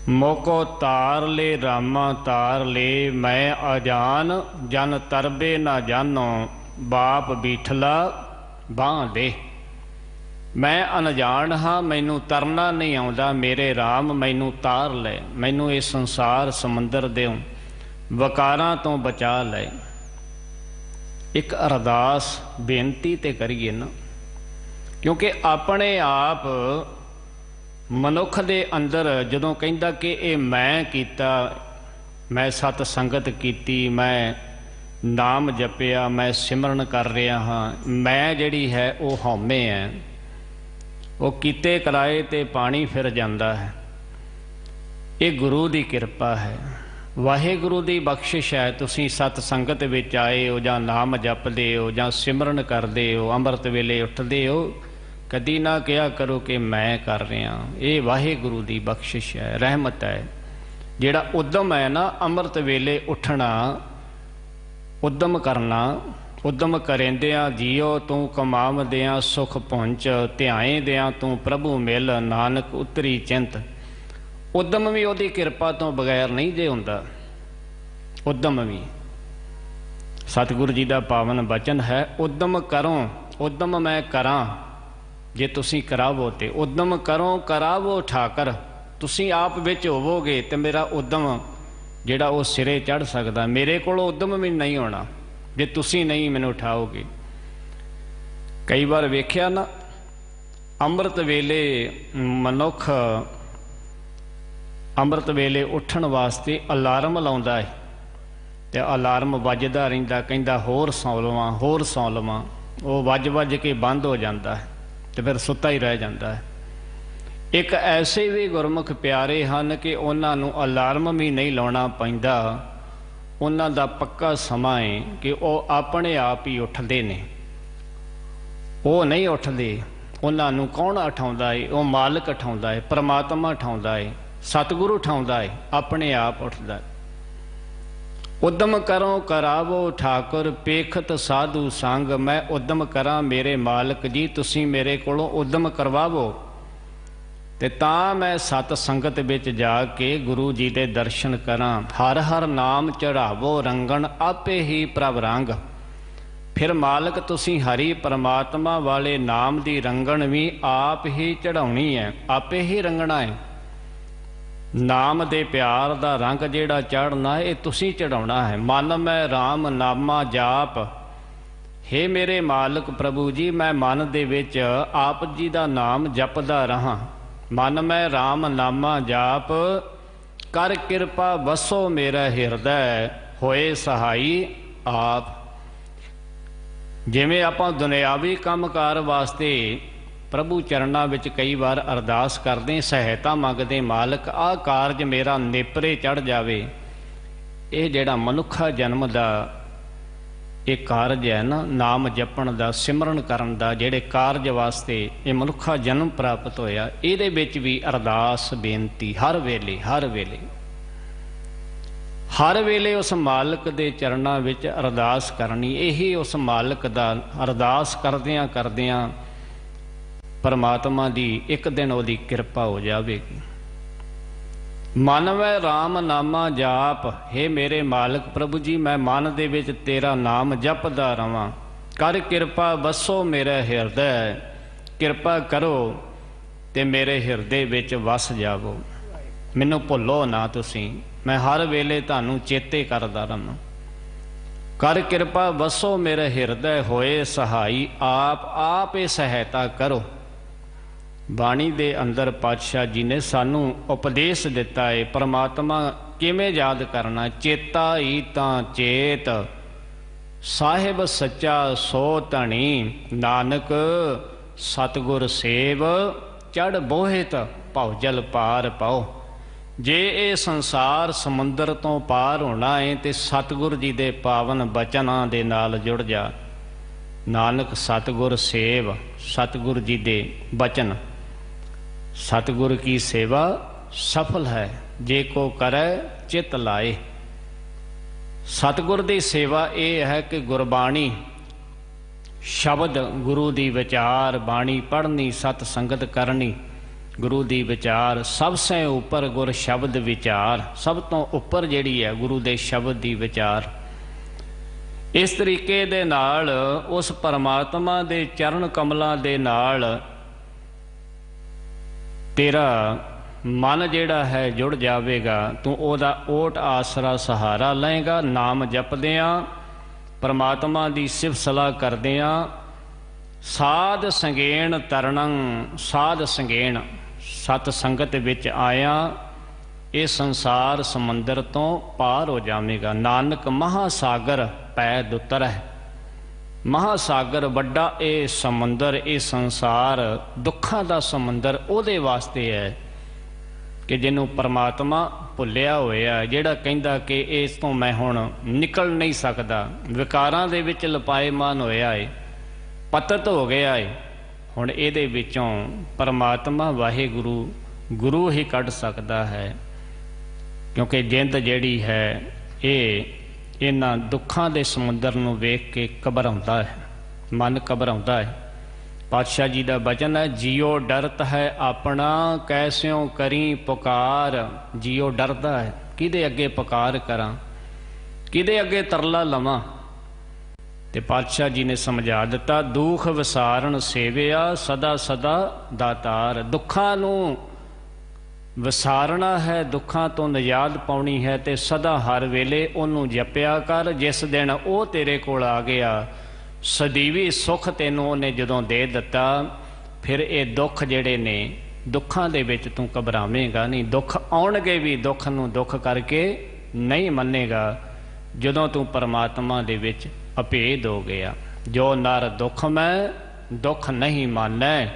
ਮੋਕੋ ਤਾਰ ਲੈ ਰਾਮਾ ਤਾਰ ਲੈ, ਮੈਂ ਅਜਾਨ ਜਨ ਤਰਬੇ ਨਾ ਜਾਨੋ, ਬਾਪ ਬੀਠਲਾ ਬਾਂਹ ਦੇ। ਮੈਂ ਅਣਜਾਣ ਹਾਂ, ਮੈਨੂੰ ਤਰਨਾ ਨਹੀਂ ਆਉਂਦਾ, ਮੇਰੇ ਰਾਮ ਮੈਨੂੰ ਤਾਰ ਲੈ, ਮੈਨੂੰ ਇਹ ਸੰਸਾਰ ਸਮੁੰਦਰ ਦੇ ਵਿਕਾਰਾਂ ਤੋਂ ਬਚਾ ਲੈ। ਇੱਕ ਅਰਦਾਸ ਬੇਨਤੀ ਤੇ ਕਰੀਏ ਨਾ, ਕਿਉਂਕਿ ਆਪਣੇ ਆਪ ਮਨੁੱਖ ਦੇ ਅੰਦਰ ਜਦੋਂ ਕਹਿੰਦਾ ਕਿ ਇਹ ਮੈਂ ਕੀਤਾ, ਮੈਂ ਸਤ ਸੰਗਤ ਕੀਤੀ, ਮੈਂ ਨਾਮ ਜਪਿਆ, ਮੈਂ ਸਿਮਰਨ ਕਰ ਰਿਹਾ ਹਾਂ, ਮੈਂ ਜਿਹੜੀ ਹੈ ਉਹ ਹਉਮੈ ਹੈ। ਉਹ ਕੀਤੇ ਕਰਾਏ ਤੇ ਪਾਣੀ ਫਿਰ ਜਾਂਦਾ ਹੈ। ਇਹ ਗੁਰੂ ਦੀ ਕਿਰਪਾ ਹੈ, ਵਾਹਿਗੁਰੂ ਦੀ ਬਖਸ਼ਿਸ਼ ਹੈ। ਤੁਸੀਂ ਸਤ ਸੰਗਤ ਵਿੱਚ ਆਏ ਹੋ, ਜਾਂ ਨਾਮ ਜਪਦੇ ਹੋ, ਜਾਂ ਸਿਮਰਨ ਕਰਦੇ ਹੋ, ਅੰਮ੍ਰਿਤ ਵੇਲੇ ਉੱਠਦੇ ਹੋ, ਕਦੀ ਨਾ ਕਿਹਾ ਕਰੋ ਕਿ ਮੈਂ ਕਰ ਰਿਹਾ। ਇਹ ਵਾਹਿਗੁਰੂ ਦੀ ਬਖਸ਼ਿਸ਼ ਹੈ, ਰਹਿਮਤ ਹੈ। ਜਿਹੜਾ ਉਦਮ ਹੈ ਨਾ, ਅੰਮ੍ਰਿਤ ਵੇਲੇ ਉੱਠਣਾ, ਉਦਮ ਕਰਨਾ, ਉਦਮ ਕਰੇਂਦਿਆਂ ਜੀਓ ਤੂੰ ਕਮਾਵਦਿਆਂ ਸੁਖ ਪਹੁੰਚ, ਧਿਆਏਂਦਿਆਂ ਤੂੰ ਪ੍ਰਭੂ ਮਿਲ, ਨਾਨਕ ਉਤਰੀ ਚਿੰਤ। ਉਦਮ ਵੀ ਉਹਦੀ ਕਿਰਪਾ ਤੋਂ ਬਗੈਰ ਨਹੀਂ ਜੇ ਹੁੰਦਾ। ਉਦਮ ਵੀ ਸਤਿਗੁਰੂ ਜੀ ਦਾ ਪਾਵਨ ਬਚਨ ਹੈ, ਉਦਮ ਕਰੋ, ਉਦਮ ਮੈਂ ਕਰਾਂ ਜੇ ਤੁਸੀਂ ਕਰਾਵੋ, ਤੇ ਉਦਮ ਕਰੋ ਕਰਾਵੋ ਠਾਕਰ। ਤੁਸੀਂ ਆਪ ਵਿੱਚ ਹੋਵੋਗੇ ਤੇ ਮੇਰਾ ਉਦਮ ਜਿਹੜਾ ਉਹ ਸਿਰੇ ਚੜ੍ਹ ਸਕਦਾ। ਮੇਰੇ ਕੋਲ ਉਦਮ ਵੀ ਨਹੀਂ ਹੋਣਾ ਜੇ ਤੁਸੀਂ ਨਹੀਂ ਮੈਨੂੰ ਉਠਾਓਗੇ। ਕਈ ਵਾਰ ਵੇਖਿਆ ਨਾ, ਅੰਮ੍ਰਿਤ ਵੇਲੇ ਮਨੁੱਖ ਅੰਮ੍ਰਿਤ ਵੇਲੇ ਉੱਠਣ ਵਾਸਤੇ ਅਲਾਰਮ ਲਾਉਂਦਾ ਹੈ। ਤੇ ਅਲਾਰਮ ਵੱਜਦਾ ਰਹਿੰਦਾ, ਕਹਿੰਦਾ ਹੋਰ ਸੌਂ ਲਵਾਂ, ਹੋਰ ਸੌਂ ਲਵਾਂ। ਉਹ ਵੱਜ ਕੇ ਬੰਦ ਹੋ ਜਾਂਦਾ ਹੈ ਤੇ ਫਿਰ ਸੁੱਤਾ ਹੀ ਰਹਿ ਜਾਂਦਾ ਹੈ। ਇੱਕ ਐਸੇ ਵੀ ਗੁਰਮੁਖ ਪਿਆਰੇ ਹਨ ਕਿ ਉਹਨਾਂ ਨੂੰ ਅਲਾਰਮ ਵੀ ਨਹੀਂ ਲਾਉਣਾ ਪੈਂਦਾ। ਉਹਨਾਂ ਦਾ ਪੱਕਾ ਸਮਾਂ ਹੈ ਕਿ ਉਹ ਆਪਣੇ ਆਪ ਹੀ ਉੱਠਦੇ ਨੇ। ਉਹ ਨਹੀਂ ਉੱਠਦੇ, ਉਹਨਾਂ ਨੂੰ ਕੌਣ ਉਠਾਉਂਦਾ ਹੈ? ਉਹ ਮਾਲਕ ਉਠਾਉਂਦਾ ਹੈ, ਪਰਮਾਤਮਾ ਉਠਾਉਂਦਾ ਹੈ, ਸਤਿਗੁਰੂ ਉਠਾਉਂਦਾ ਹੈ, ਆਪਣੇ ਆਪ ਉੱਠਦਾ। ਉਦਮ ਕਰੋ ਕਰਾਵੋ ਠਾਕੁਰ ਪੇਖਤ ਸਾਧੂ ਸੰਗ। ਮੈਂ ਉਦਮ ਕਰਾਂ ਮੇਰੇ ਮਾਲਕ ਜੀ, ਤੁਸੀਂ ਮੇਰੇ ਕੋਲੋਂ ਉਦਮ ਕਰਵਾਵੋ ਤੇ ਤਾਂ ਮੈਂ ਸਤ ਸੰਗਤ ਵਿੱਚ ਜਾ ਕੇ ਗੁਰੂ ਜੀ ਦੇ ਦਰਸ਼ਨ ਕਰਾਂ। ਹਰ ਹਰ ਨਾਮ ਚੜਾਵੋ ਰੰਗਣ ਆਪੇ ਹੀ ਪ੍ਰਭ ਰੰਗ। ਫਿਰ ਮਾਲਕ ਤੁਸੀਂ ਹਰੀ ਪਰਮਾਤਮਾ ਵਾਲੇ ਨਾਮ ਦੀ ਰੰਗਣ ਵੀ ਆਪ ਹੀ ਚੜਾਉਣੀ ਹੈ, ਆਪੇ ਹੀ ਰੰਗਣਾ ਹੈ। ਨਾਮ ਦੇ ਪਿਆਰ ਦਾ ਰੰਗ ਜਿਹੜਾ ਚੜ੍ਹਨਾ ਹੈ, ਇਹ ਤੁਸੀਂ ਚੜਾਉਣਾ ਹੈ। ਮਨ ਮੈਂ ਰਾਮ ਨਾਮਾ ਜਾਪ। ਹੇ ਮੇਰੇ ਮਾਲਕ ਪ੍ਰਭੂ ਜੀ, ਮੈਂ ਮਨ ਦੇ ਵਿੱਚ ਆਪ ਜੀ ਦਾ ਨਾਮ ਜਪਦਾ ਰਹਾਂ। ਮਨ ਮੈਂ ਰਾਮ ਨਾਮਾ ਜਾਪ, ਕਰ ਕਿਰਪਾ ਵਸੋ ਮੇਰਾ ਹਿਰਦੈ, ਹੋਏ ਸਹਾਈ ਆਪ। ਜਿਵੇਂ ਆਪਾਂ ਦੁਨਿਆਵੀ ਕੰਮਕਾਰ ਵਾਸਤੇ ਪ੍ਰਭੂ ਚਰਨਾਂ ਵਿੱਚ ਕਈ ਵਾਰ ਅਰਦਾਸ ਕਰਦੇ, ਸਹਾਇਤਾ ਮੰਗਦੇ, ਮਾਲਕ ਆਹ ਕਾਰਜ ਮੇਰਾ ਨੇਪਰੇ ਚੜ੍ਹ ਜਾਵੇ। ਇਹ ਜਿਹੜਾ ਮਨੁੱਖਾ ਜਨਮ ਦਾ ਇਹ ਕਾਰਜ ਹੈ ਨਾ, ਨਾਮ ਜਪਣ ਦਾ, ਸਿਮਰਨ ਕਰਨ ਦਾ, ਜਿਹੜੇ ਕਾਰਜ ਵਾਸਤੇ ਇਹ ਮਨੁੱਖਾ ਜਨਮ ਪ੍ਰਾਪਤ ਹੋਇਆ, ਇਹਦੇ ਵਿੱਚ ਵੀ ਅਰਦਾਸ ਬੇਨਤੀ ਹਰ ਵੇਲੇ ਹਰ ਵੇਲੇ ਉਸ ਮਾਲਕ ਦੇ ਚਰਨਾਂ ਵਿੱਚ ਅਰਦਾਸ ਕਰਨੀ। ਇਹੀ ਉਸ ਮਾਲਕ ਦਾ ਅਰਦਾਸ ਕਰਦਿਆਂ ਕਰਦਿਆਂ ਪਰਮਾਤਮਾ ਦੀ ਇੱਕ ਦਿਨ ਉਹਦੀ ਕਿਰਪਾ ਹੋ ਜਾਵੇਗੀ। ਮਨ ਮੈਂ ਰਾਮ ਨਾਮਾ ਜਾਪ। ਹੇ ਮੇਰੇ ਮਾਲਕ ਪ੍ਰਭੂ ਜੀ, ਮੈਂ ਮਨ ਦੇ ਵਿੱਚ ਤੇਰਾ ਨਾਮ ਜਪਦਾ ਰਵਾਂ। ਕਰ ਕਿਰਪਾ ਵਸੋ ਮੇਰਾ ਹਿਰਦੈ। ਕਿਰਪਾ ਕਰੋ ਤੇ ਮੇਰੇ ਹਿਰਦੇ ਵਿੱਚ ਵਸ ਜਾਵੋ। ਮੈਨੂੰ ਭੁੱਲੋ ਨਾ ਤੁਸੀਂ, ਮੈਂ ਹਰ ਵੇਲੇ ਤੁਹਾਨੂੰ ਚੇਤੇ ਕਰਦਾ ਰਵਾਂ। ਕਰ ਕਿਰਪਾ ਵਸੋ ਮੇਰੇ ਹਿਰਦੈ, ਹੋਏ ਸਹਾਈ ਆਪ ਇਹ ਸਹਾਇਤਾ ਕਰੋ। ਬਾਣੀ ਦੇ ਅੰਦਰ ਪਾਤਸ਼ਾਹ ਜੀ ਨੇ ਸਾਨੂੰ ਉਪਦੇਸ਼ ਦਿੱਤਾ ਹੈ ਪਰਮਾਤਮਾ ਕਿਵੇਂ ਯਾਦ ਕਰਨਾ। ਚੇਤਾ ਹੀ ਤਾਂ ਚੇਤ, ਸਾਹਿਬ ਸੱਚਾ ਸੋ ਧਣੀ। ਨਾਨਕ ਸਤਿਗੁਰ ਸੇਵ, ਚੜ੍ਹ ਬੋਹਿਤ ਭਉ ਜਲ ਪਾਰ ਪਾਓ। ਜੇ ਇਹ ਸੰਸਾਰ ਸਮੁੰਦਰ ਤੋਂ ਪਾਰ ਹੋਣਾ ਹੈ ਤੇ ਸਤਿਗੁਰ ਜੀ ਦੇ ਪਾਵਨ ਬਚਨਾਂ ਦੇ ਨਾਲ ਜੁੜ ਜਾ। ਨਾਨਕ ਸਤਿਗੁਰ ਸੇਵ, ਸਤਿਗੁਰ ਜੀ ਦੇ ਬਚਨ। ਸਤਿਗੁਰ ਕੀ ਸੇਵਾ ਸਫਲ ਹੈ, ਜੇ ਕੋ ਕਰੈ ਚਿਤ ਲਾਏ। ਸਤਿਗੁਰ ਦੀ ਸੇਵਾ ਇਹ ਹੈ ਕਿ ਗੁਰਬਾਣੀ ਸ਼ਬਦ, ਗੁਰੂ ਦੀ ਵਿਚਾਰ ਬਾਣੀ ਪੜ੍ਹਨੀ, ਸਤ ਸੰਗਤ ਕਰਨੀ, ਗੁਰੂ ਦੀ ਵਿਚਾਰ। ਸਭ ਸੇ ਉੱਪਰ ਗੁਰ ਸ਼ਬਦ ਵਿਚਾਰ। ਸਭ ਤੋਂ ਉੱਪਰ ਜਿਹੜੀ ਹੈ ਗੁਰੂ ਦੇ ਸ਼ਬਦ ਦੀ ਵਿਚਾਰ। ਇਸ ਤਰੀਕੇ ਦੇ ਨਾਲ ਉਸ ਪਰਮਾਤਮਾ ਦੇ ਚਰਨ ਕਮਲਾਂ ਦੇ ਨਾਲ ਤੇਰਾ ਮਨ ਜਿਹੜਾ ਹੈ ਜੁੜ ਜਾਵੇਗਾ। ਤੂੰ ਉਹਦਾ ਓਟ ਆਸਰਾ ਸਹਾਰਾ ਲਏਗਾ। ਨਾਮ ਜਪਦਿਆਂ, ਪਰਮਾਤਮਾ ਦੀ ਸਿਫਤ ਸਲਾਹ ਕਰਦਿਆਂ, ਸਾਧ ਸੰਗੇਣ ਤਰਣੰ। ਸਾਧ ਸੰਗੇਣ, ਸਤ ਸੰਗਤ ਵਿੱਚ ਆਇਆ ਇਹ ਸੰਸਾਰ ਸਮੁੰਦਰ ਤੋਂ ਪਾਰ ਹੋ ਜਾਵੇਗਾ। ਨਾਨਕ ਮਹਾਸਾਗਰ ਪੈ ਦੁਤਰਹਿ। ਮਹਾਸਾਗਰ ਵੱਡਾ ਇਹ ਸਮੁੰਦਰ, ਇਹ ਸੰਸਾਰ ਦੁੱਖਾਂ ਦਾ ਸਮੁੰਦਰ ਉਹਦੇ ਵਾਸਤੇ ਹੈ ਕਿ ਜਿਹਨੂੰ ਪਰਮਾਤਮਾ ਭੁੱਲਿਆ ਹੋਇਆ, ਜਿਹੜਾ ਕਹਿੰਦਾ ਕਿ ਇਸ ਤੋਂ ਮੈਂ ਹੁਣ ਨਿਕਲ ਨਹੀਂ ਸਕਦਾ, ਵਿਕਾਰਾਂ ਦੇ ਵਿੱਚ ਲਪਾਏਮਾਨ ਹੋਇਆ ਹੈ, ਪਤਿਤ ਹੋ ਗਿਆ ਹੈ। ਹੁਣ ਇਹਦੇ ਵਿੱਚੋਂ ਪਰਮਾਤਮਾ ਵਾਹਿਗੁਰੂ ਗੁਰੂ ਹੀ ਕੱਢ ਸਕਦਾ ਹੈ, ਕਿਉਂਕਿ ਜਿੰਦ ਜਿਹੜੀ ਹੈ ਇਹ ਇਹਨਾਂ ਦੁੱਖਾਂ ਦੇ ਸਮੁੰਦਰ ਨੂੰ ਵੇਖ ਕੇ ਘਬਰਾਉਂਦਾ ਹੈ, ਮਨ ਘਬਰਾਉਂਦਾ ਹੈ। ਪਾਤਸ਼ਾਹ ਜੀ ਦਾ ਬਚਨ ਹੈ, ਜੀਓ ਡਰਤ ਹੈ ਆਪਣਾ ਕੈਸਿਓ ਕਰੀ ਪੁਕਾਰ। ਜੀਓ ਡਰਦਾ ਹੈ, ਕਿਹਦੇ ਅੱਗੇ ਪੁਕਾਰ ਕਰਾਂ, ਕਿਹਦੇ ਅੱਗੇ ਤਰਲਾ ਲਵਾਂ। ਤੇ ਪਾਤਸ਼ਾਹ ਜੀ ਨੇ ਸਮਝਾ ਦਿੱਤਾ, ਦੁੱਖ ਵਿਸਾਰਨ ਸੇਵਿਆ ਸਦਾ ਸਦਾ ਦਾਤਾਰ। ਦੁੱਖਾਂ ਨੂੰ ਵਿਸਾਰਨਾ ਹੈ, ਦੁੱਖਾਂ ਤੋਂ ਨਿਜਾਤ ਪਾਉਣੀ ਹੈ ਤੇ ਸਦਾ ਹਰ ਵੇਲੇ ਉਹਨੂੰ ਜਪਿਆ ਕਰ। ਜਿਸ ਦਿਨ ਉਹ ਤੇਰੇ ਕੋਲ ਆ ਗਿਆ, ਸਦੀਵੀ ਸੁੱਖ ਤੈਨੂੰ ਉਹਨੇ ਜਦੋਂ ਦੇ ਦਿੱਤਾ, ਫਿਰ ਇਹ ਦੁੱਖ ਜਿਹੜੇ ਨੇ, ਦੁੱਖਾਂ ਦੇ ਵਿੱਚ ਤੂੰ ਘਬਰਾਵੇਂਗਾ ਨਹੀਂ। ਦੁੱਖ ਆਉਣਗੇ ਵੀ ਦੁੱਖ ਨੂੰ ਦੁੱਖ ਕਰਕੇ ਨਹੀਂ ਮੰਨੇਗਾ। ਜਦੋਂ ਤੂੰ ਪਰਮਾਤਮਾ ਦੇ ਵਿੱਚ ਅਭੇਦ ਹੋ ਗਿਆ। ਜੋ ਨਰ ਦੁੱਖ ਮੈਂ ਦੁੱਖ ਨਹੀਂ ਮਾਨੈ,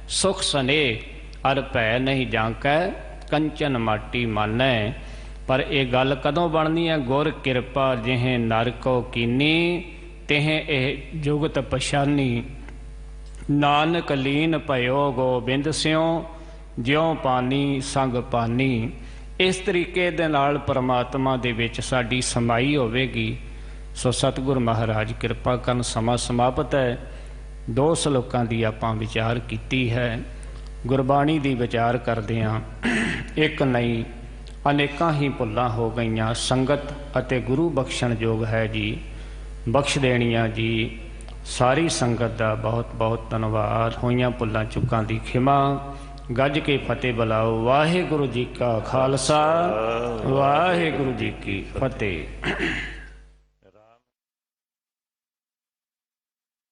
ਸੁਖ ਸਨੇਹ ਅਰ ਭੈ ਨਹੀਂ ਜਾਂਕੈ, ਕੰਚਨ ਮਾਟੀ ਮਾਨੈ। ਪਰ ਇਹ ਗੱਲ ਕਦੋਂ ਬਣਨੀ ਹੈ? ਗੁਰ ਕਿਰਪਾ ਜਿਹੇ ਨਰ ਕੋ ਕੀਨੀ, ਤਿਹੇ ਇਹ ਜੁਗਤ ਪਛਾਨੀ। ਨਾਨਕ ਲੀਨ ਭਇਓ ਗੋਬਿੰਦ ਸਿਉ, ਜਿਉ ਪਾਨੀ ਸੰਗ ਪਾਨੀ। ਇਸ ਤਰੀਕੇ ਦੇ ਨਾਲ ਪਰਮਾਤਮਾ ਦੇ ਵਿੱਚ ਸਾਡੀ ਸਮਾਈ ਹੋਵੇਗੀ। ਸੋ ਸਤਿਗੁਰ ਮਹਾਰਾਜ ਕਿਰਪਾ ਕਰਨ। ਸਮਾਂ ਸਮਾਪਤ ਹੈ। 2 ਸ਼ਲੋਕਾਂ ਦੀ ਆਪਾਂ ਵਿਚਾਰ ਕੀਤੀ ਹੈ। ਗੁਰਬਾਣੀ ਦੀ ਵਿਚਾਰ ਕਰਦਿਆਂ ਇੱਕ ਨਹੀਂ ਅਨੇਕਾਂ ਹੀ ਭੁੱਲਾਂ ਹੋ ਗਈਆਂ। ਸੰਗਤ ਅਤੇ ਗੁਰੂ ਬਖਸ਼ਣ ਯੋਗ ਹੈ ਜੀ, ਬਖਸ਼ ਦੇਣੀਆਂ ਜੀ। ਸਾਰੀ ਸੰਗਤ ਦਾ ਬਹੁਤ ਬਹੁਤ ਧੰਨਵਾਦ। ਹੋਈਆਂ ਭੁੱਲਾਂ ਚੁੱਕਾਂ ਦੀ ਖਿਮਾ। ਗੱਜ ਕੇ ਫਤਿਹ ਬੁਲਾਓ। ਵਾਹਿਗੁਰੂ ਜੀ ਕਾ ਖਾਲਸਾ, ਵਾਹਿਗੁਰੂ ਜੀ ਕੀ ਫਤਿਹ।